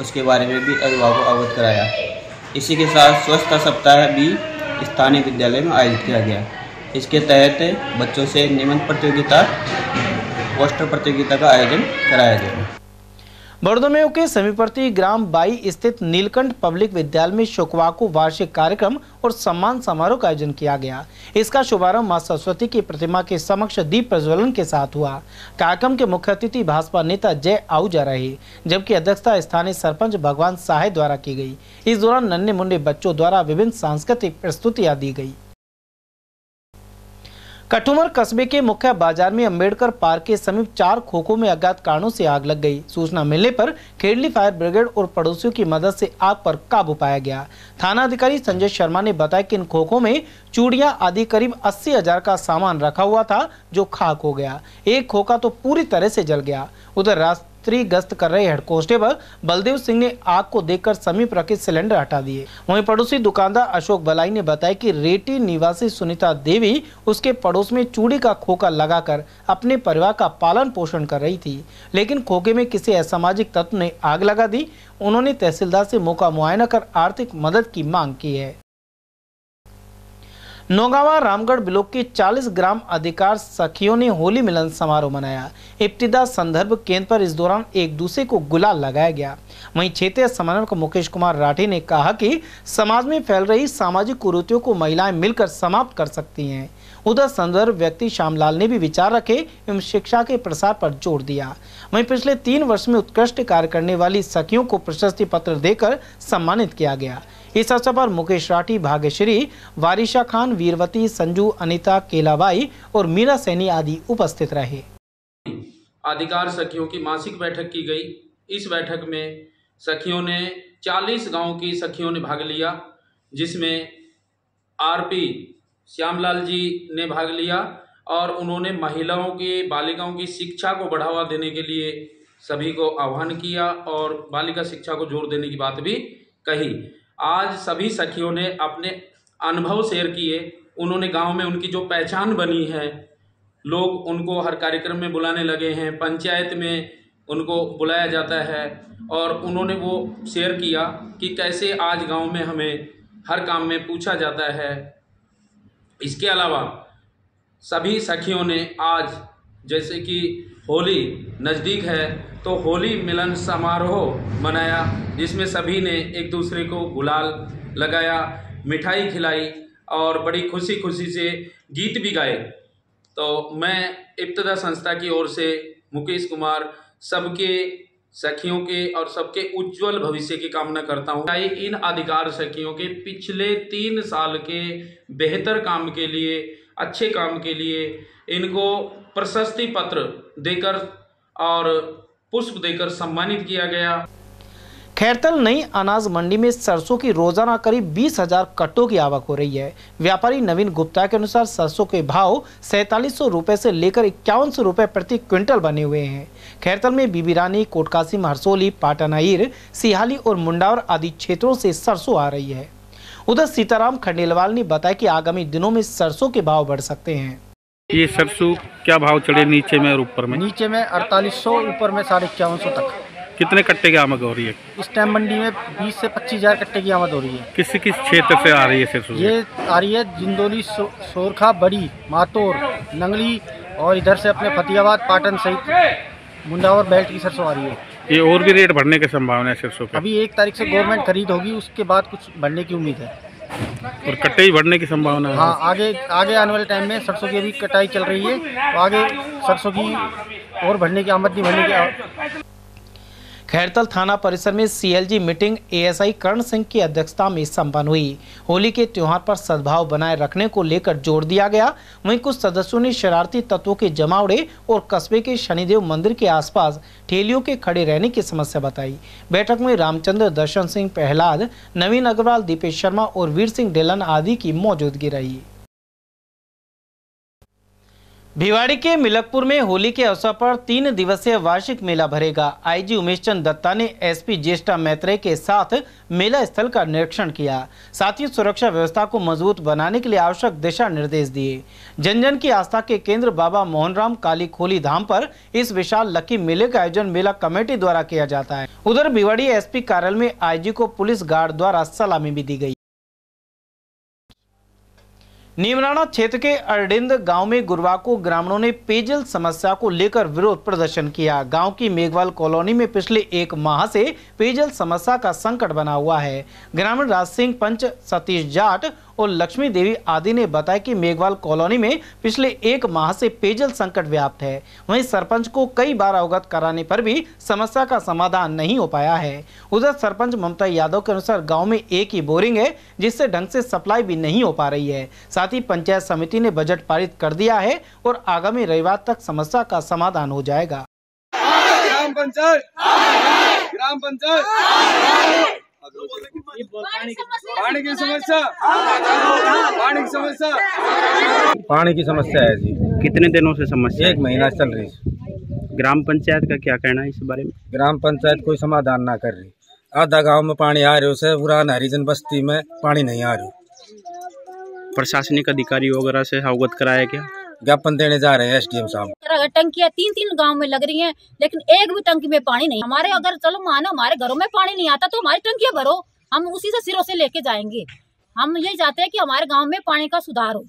उसके बारे में भी अभिभावकों को अवगत कराया। इसी के साथ स्वच्छता सप्ताह भी स्थानीय विद्यालय में आयोजित किया गया। इसके तहत बच्चों से निबंध प्रतियोगिता, पोस्टर प्रतियोगिता का आयोजन कराया गया। बड़ौदा मेयो के समीपवर्ती ग्राम बाई स्थित नीलकंठ पब्लिक विद्यालय में शुक्रवार वार्षिक कार्यक्रम और सम्मान समारोह का आयोजन किया गया। इसका शुभारंभ मां सरस्वती की प्रतिमा के समक्ष दीप प्रज्वलन के साथ हुआ। कार्यक्रम के मुख्य अतिथि भाजपा नेता जय आहूजा रहे, जबकि अध्यक्षता स्थानीय सरपंच भगवान साहे द्वारा की गई। इस दौरान नन्हे मुन्ने बच्चों द्वारा विभिन्न सांस्कृतिक प्रस्तुतियां दी गई। कठुमर कस्बे के मुख्य बाजार में अंबेडकर पार्क के समीप 4 खोखों में अज्ञात कारणों से आग लग गई। सूचना मिलने पर खेड़ली फायर ब्रिगेड और पड़ोसियों की मदद से आग पर काबू पाया गया। थाना अधिकारी संजय शर्मा ने बताया कि इन खोखों में चूड़ियां आदि करीब 80,000 का सामान रखा हुआ था, जो खाक हो गया। एक खोखा तो पूरी तरह से जल गया। उधर रात्रि गश्त कर रहे हेड कांस्टेबल बलदेव सिंह ने आग को देखकर समीप रखे सिलेंडर हटा दिए। वहीं पड़ोसी दुकानदार अशोक बलाई ने बताया कि रेटी निवासी सुनीता देवी उसके पड़ोस में चूड़ी का खोखा लगाकर अपने परिवार का पालन पोषण कर रही थी, लेकिन खोखे में किसी असामाजिक तत्व ने आग लगा दी। उन्होंने तहसीलदार से मौका मुआयना कर आर्थिक मदद की मांग की है। नौगावा रामगढ़ ब्लॉक के 40 ग्राम अधिकार सखियों ने होली मिलन समारोह मनाया। इब्तिदा संदर्भ केंद्र पर इस दौरान एक दूसरे को गुलाल लगाया गया। वहीं क्षेत्रीय समन्वयक मुकेश कुमार राठी ने कहा कि समाज में फैल रही सामाजिक कुरीतियों को महिलाएं मिलकर समाप्त कर सकती हैं। उधर संदर्भ व्यक्ति श्यामलाल ने भी विचार रखे एवं शिक्षा के प्रसार पर जोर दिया। वहीं पिछले 3 वर्ष में उत्कृष्ट कार्य करने वाली सखियों को प्रशस्ति पत्र देकर सम्मानित किया गया। इस अवसर पर मुकेश राठी, भाग्यश्री, वारिशा खान, वीरवती, संजू, अनिता, केलाबाई और मीरा सैनी आदि उपस्थित रहे। अधिकार सखियों की मासिक बैठक की गई। इस बैठक में सखियों ने 40 गांव की सखियों ने भाग लिया, जिसमें RP श्यामलाल जी ने भाग लिया और उन्होंने महिलाओं की, बालिकाओं की शिक्षा को बढ़ावा देने के लिए सभी को आह्वान किया और बालिका शिक्षा को जोर देने की बात भी कही। आज सभी सखियों ने अपने अनुभव शेयर किए। उन्होंने गांव में उनकी जो पहचान बनी है, लोग उनको हर कार्यक्रम में बुलाने लगे हैं, पंचायत में उनको बुलाया जाता है और उन्होंने वो शेयर किया कि कैसे आज गांव में हमें हर काम में पूछा जाता है। इसके अलावा सभी सखियों ने आज, जैसे कि होली नज़दीक है, तो होली मिलन समारोह मनाया, जिसमें सभी ने एक दूसरे को गुलाल लगाया, मिठाई खिलाई और बड़ी खुशी खुशी से गीत भी गाए। तो मैं इब्तिदा संस्था की ओर से मुकेश कुमार सबके सखियों के और सबके उज्जवल भविष्य की कामना करता हूँ। इन अधिकार सखियों के पिछले 3 साल के बेहतर काम के लिए, अच्छे काम के लिए इनको प्रशस्ति पत्र देकर और पुष्प देकर सम्मानित किया गया। खैरतल नई अनाज मंडी में सरसों की रोजाना करीब 20,000 कट्टों की आवक हो रही है। व्यापारी नवीन गुप्ता के अनुसार सरसों के भाव 4700 रुपए से लेकर 5100 रुपए प्रति क्विंटल बने हुए हैं। खैरतल में बीबी रानी, कोटकासिम, हरसोली, पाटनाईर, सिहाली और मुंडावर आदि क्षेत्रों से सरसों आ रही है। उधर सीताराम खंडेलवाल ने बताया कि आगामी दिनों में सरसों के भाव बढ़ सकते हैं। ये सरसों क्या भाव चढ़े नीचे में और ऊपर में? नीचे में 4800, ऊपर में 5150 तक। कितने कट्टे की आमद हो रही है इस टाइम मंडी में? 20 से 25,000 कट्टे की आमद हो रही है। किस किस क्षेत्र से आ रही है सरसों? ये आ रही है जिंदोली, सोरखा, बड़ी, मातोर, नंगली और इधर से अपने फतेहाबाद, पाटन सहित मुंडावर बेल्ट की सरसों आ रही है। ये और भी रेट बढ़ने की संभावना है सरसों का? अभी 1 तारीख से गवर्नमेंट खरीद होगी, उसके बाद कुछ बढ़ने की उम्मीद है और कट्टे ही बढ़ने की संभावना है। हाँ, आगे आने वाले टाइम में सरसों की अभी कटाई चल रही है, तो आगे सरसों की और बढ़ने की, आमदनी बढ़ने की। खैरतल थाना परिसर में CLG meeting ASI Karan Singh की अध्यक्षता में संपन्न हुई। होली के त्योहार पर सद्भाव बनाए रखने को लेकर जोर दिया गया। वहीं कुछ सदस्यों ने शरारती तत्वों के जमावड़े और कस्बे के शनिदेव मंदिर के आसपास ठेलियों के खड़े रहने की समस्या बताई। बैठक में रामचंद्र, दर्शन सिंह प्रहलाद, नवीन अग्रवाल, दीपेश शर्मा और वीर सिंह डेलन आदि की मौजूदगी रही। भिवाड़ी के मिलकपुर में होली के अवसर पर 3 दिवसीय वार्षिक मेला भरेगा। आईजी उमेश चंद दत्ता ने एसपी ज्येष्ठा मैत्रेय के साथ मेला स्थल का निरीक्षण किया। साथ ही सुरक्षा व्यवस्था को मजबूत बनाने के लिए आवश्यक दिशा निर्देश दिए। जन जन की आस्था के केंद्र बाबा मोहनराम काली खोली धाम पर इस विशाल लकी मेले का आयोजन मेला कमेटी द्वारा किया जाता है। उधर भिवाड़ी एसपी कार्यालय में आईजी को पुलिस गार्ड द्वारा सलामी भी दी गई। नीमराना क्षेत्र के अरडिंद गांव में गुरुवार को ग्रामीणों ने पेयजल समस्या को लेकर विरोध प्रदर्शन किया। गांव की मेघवाल कॉलोनी में पिछले 1 माह से पेयजल समस्या का संकट बना हुआ है। ग्रामीण राज सिंह, पंच सतीश जाट और लक्ष्मी देवी आदि ने बताया कि मेघवाल कॉलोनी में पिछले 1 माह से पेयजल संकट व्याप्त है। वहीं सरपंच को कई बार अवगत कराने पर भी समस्या का समाधान नहीं हो पाया है। उधर सरपंच ममता यादव के अनुसार गांव में एक ही बोरिंग है, जिससे ढंग से सप्लाई भी नहीं हो पा रही है। साथ ही पंचायत समिति ने बजट पारित कर दिया है और आगामी रविवार तक समस्या का समाधान हो जाएगा। ग्राम पंचायत पानी की समस्या पानी की समस्या है जी। कितने दिनों से समस्या? 1 महीना चल रही। ग्राम पंचायत का क्या कहना है इस बारे में? ग्राम पंचायत कोई समाधान ना कर रही। आधा गांव में पानी आ रही है, उरान हरिजन बस्ती में पानी नहीं आ रही। प्रशासनिक अधिकारी वगैरह से अवगत कराया क्या? ज्ञापन देने जा रहे हैं एसडीएम साहब। टंकियां 3-3 गांव में लग रही हैं, लेकिन एक भी टंकी में पानी नहीं। हमारे अगर चलो मानो हमारे घरों में पानी नहीं आता तो हमारी टंकियां भरो, हम उसी से सिरों से लेके जाएंगे। हम यही चाहते हैं कि हमारे गांव में पानी का सुधार हो।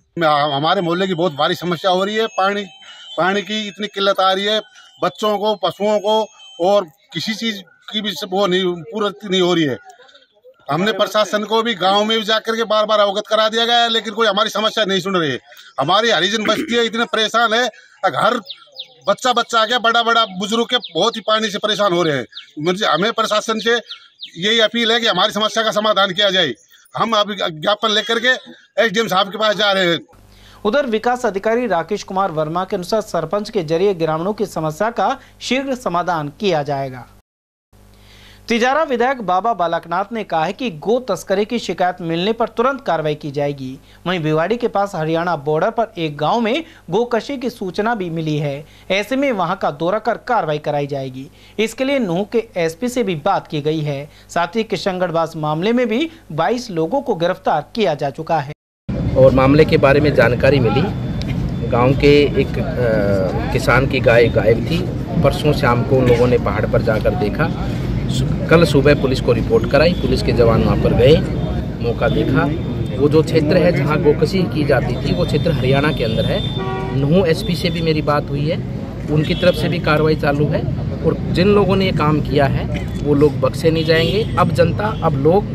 हमारे मोहल्ले की बहुत भारी समस्या हो रही है। पानी की इतनी किल्लत आ रही है, बच्चों को, पशुओं को और किसी चीज की भी वो नहीं पूर्ति नहीं हो रही है। हमने प्रशासन को भी गांव में भी जाकर के बार बार अवगत करा दिया गया है, लेकिन कोई हमारी समस्या नहीं सुन रही है। हमारी हरिजन बस्ती है, इतने परेशान है, घर बच्चा आ गया, बड़ा बुजुर्ग के बहुत ही पानी से परेशान हो रहे हैं। हमें प्रशासन से यही अपील है कि हमारी समस्या का समाधान किया जाए। हम अभी ज्ञापन लेकर के एसडीएम साहब के पास जा रहे हैं। उधर विकास अधिकारी राकेश कुमार वर्मा के अनुसार सरपंच के जरिए ग्रामीणों की समस्या का शीघ्र समाधान किया जाएगा। तिजारा विधायक बाबा बालकनाथ ने कहा है कि गो तस्करी की शिकायत मिलने पर तुरंत कार्रवाई की जाएगी। वहीं भिवाड़ी के पास हरियाणा बॉर्डर पर एक गांव में गोकशी की सूचना भी मिली है। ऐसे में वहां का दौरा कर कार्रवाई कराई जाएगी। इसके लिए नूह के एसपी से भी बात की गई है। साथ ही किशनगढ़ मामले में भी 22 लोगों को गिरफ्तार किया जा चुका है। और मामले के बारे में जानकारी मिली, गाँव के एक किसान की गाय गायब थी। परसों शाम को उन लोगों ने पहाड़ पर जाकर देखा। कल सुबह पुलिस को रिपोर्ट कराई। पुलिस के जवान वहाँ पर गए, मौका देखा। वो जो क्षेत्र है जहाँ गोकशी की जाती थी वो क्षेत्र हरियाणा के अंदर है। नूह एसपी से भी मेरी बात हुई है, उनकी तरफ से भी कार्रवाई चालू है। और जिन लोगों ने ये काम किया है वो लोग बख्शे नहीं जाएंगे। अब जनता, अब लोग,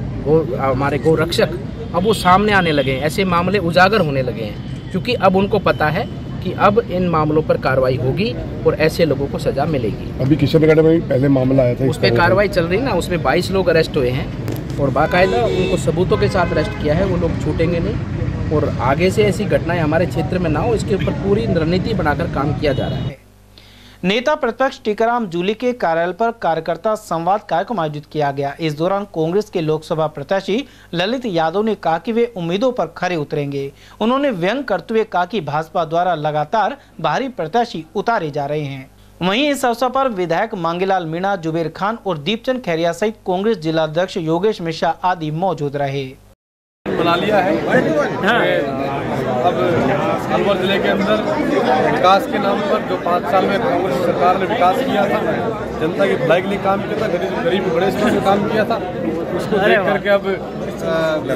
हमारे गो रक्षक अब वो सामने आने लगे हैं, ऐसे मामले उजागर होने लगे हैं, क्योंकि अब उनको पता है कि अब इन मामलों पर कार्रवाई होगी और ऐसे लोगों को सजा मिलेगी। अभी किशनगढ़ में पहले मामला आया था, उस पर कार्रवाई चल रही ना, उसमें 22 लोग अरेस्ट हुए हैं और बाकायदा उनको सबूतों के साथ अरेस्ट किया है। वो लोग छूटेंगे नहीं और आगे से ऐसी घटनाएं हमारे क्षेत्र में ना हो, इसके ऊपर पूरी रणनीति बनाकर काम किया जा रहा है। नेता प्रतिपक्ष टीकाराम जूली के कार्यालय पर कार्यकर्ता संवाद कार्यक्रम आयोजित किया गया। इस दौरान कांग्रेस के लोकसभा प्रत्याशी ललित यादव ने कहा कि वे उम्मीदों पर खरे उतरेंगे। उन्होंने व्यंग करते हुए कहा कि भाजपा द्वारा लगातार बाहरी प्रत्याशी उतारे जा रहे हैं। वहीं इस अवसर पर विधायक मांगीलाल मीणा, जुबेर खान और दीपचंद खैरिया सहित कांग्रेस जिलाध्यक्ष योगेश मिश्रा आदि मौजूद रहे। बना लिया है। अब अलवर जिले के अंदर विकास के नाम पर जो 5 साल में कांग्रेस सरकार ने विकास किया था, जनता की भलाई के लिए काम किया था, गरीब बड़े स्तर से काम किया था, उसको देख करके अब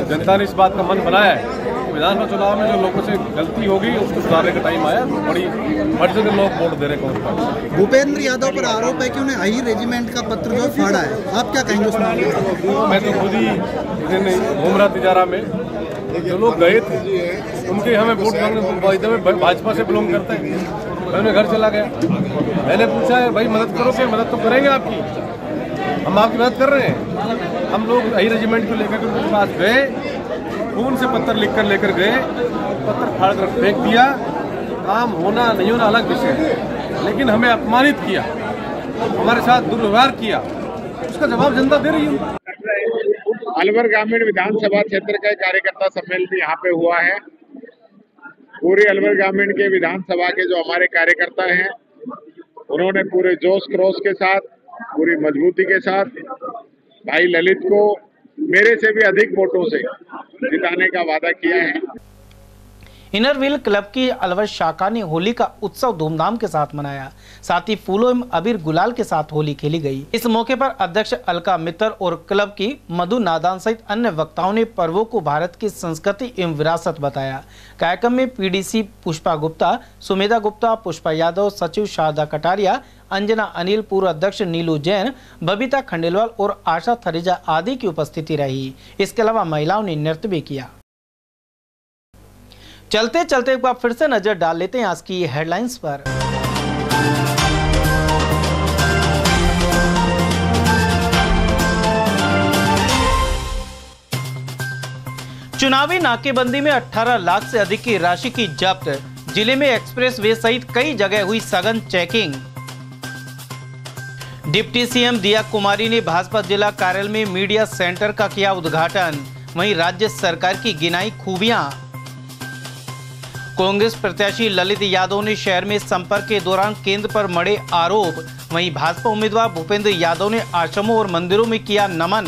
जनता ने इस बात का मन बनाया है। विधानसभा चुनाव में जो लोगों से गलती होगी उसको सुधारने का टाइम आया। बड़ी बढ़ से लोग वोट दे रहे कांग्रेस। भूपेंद्र यादव पर आरोप है कि उन्हें आई रेजिमेंट का पत्र जो फाड़ा है, आप क्या कहेंगे उस मामले में? मैं तो खुद ही घूम रहा तिजारा में, जो लोग गए थे उनके हमें वोट मांगने, भाजपा से बिलोंग करते हैं। मैं घर चला गया, मैंने पूछा है भाई मदद करोगे? मदद तो करेंगे आपकी, हम आपकी मदद कर रहे हैं। हम लोग आई रेजिमेंट को लेकर के उनके पास गए, खून से पत्थर लिख कर लेकर गए, पत्थर फाड़ कर फेंक दिया। काम होना नहीं होना अलग विषय है, लेकिन हमें अपमानित किया, हमारे साथ दुर्व्यवहार किया, उसका जवाब जनता दे रही है। अलवर ग्रामीण विधानसभा क्षेत्र का कार्यकर्ता सम्मेलन यहाँ पे हुआ है। पूरे अलवर ग्रामीण के विधानसभा के जो हमारे कार्यकर्ता हैं, उन्होंने पूरे जोश क्रोश के साथ, पूरी मजबूती के साथ भाई ललित को मेरे से भी अधिक वोटों से जिताने का वादा किया है। इनर व्हील क्लब की अलवर शाखा ने होली का उत्सव धूमधाम के साथ मनाया। साथ ही फूलों एवं अबीर गुलाल के साथ होली खेली गई। इस मौके पर अध्यक्ष अलका मित्तर और क्लब की मधु नादान सहित अन्य वक्ताओं ने पर्वों को भारत की संस्कृति एवं विरासत बताया। कार्यक्रम में पीडीसी पुष्पा गुप्ता, सुमेधा गुप्ता, पुष्पा यादव, सचिव शारदा कटारिया, अंजना अनिल, पूर्व अध्यक्ष नीलू जैन, बबीता खंडेलवाल और आशा थरेजा आदि की उपस्थिति रही। इसके अलावा महिलाओं ने नृत्य भी किया। चलते चलते एक बार फिर से नजर डाल लेते हैं आज की हेडलाइंस पर। चुनावी नाकेबंदी में 18 लाख से अधिक की राशि की जब्त। जिले में एक्सप्रेस वे सहित कई जगह हुई सघन चेकिंग। डिप्टी सीएम दिया कुमारी ने भाजपा जिला कार्यालय में मीडिया सेंटर का किया उद्घाटन। वहीं राज्य सरकार की गिनाई खूबियां। कांग्रेस प्रत्याशी ललित यादव ने शहर में संपर्क के दौरान केंद्र पर मढ़े आरोप। वहीं भाजपा उम्मीदवार भूपेंद्र यादव ने आश्रमों और मंदिरों में किया नमन।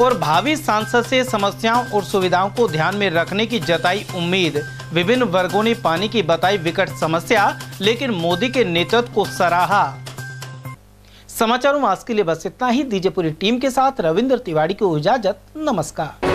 और भावी सांसद से समस्याओं और सुविधाओं को ध्यान में रखने की जताई उम्मीद। विभिन्न वर्गों ने पानी की बताई विकट समस्या, लेकिन मोदी के नेतृत्व को सराहा। समाचारों में आज के लिए बस इतना ही। दीजिए पूरी टीम के साथ रविंद्र तिवारी को इजाजत। नमस्कार।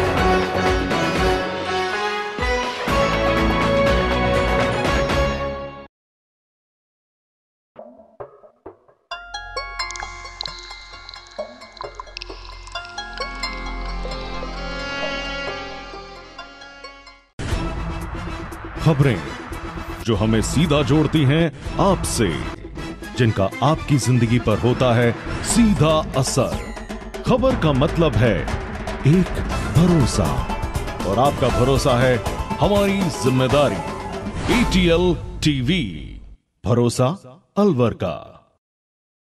खबरें जो हमें सीधा जोड़ती हैं आपसे, जिनका आपकी जिंदगी पर होता है सीधा असर। खबर का मतलब है एक भरोसा, और आपका भरोसा है हमारी जिम्मेदारी। ATL TV, भरोसा अलवर का।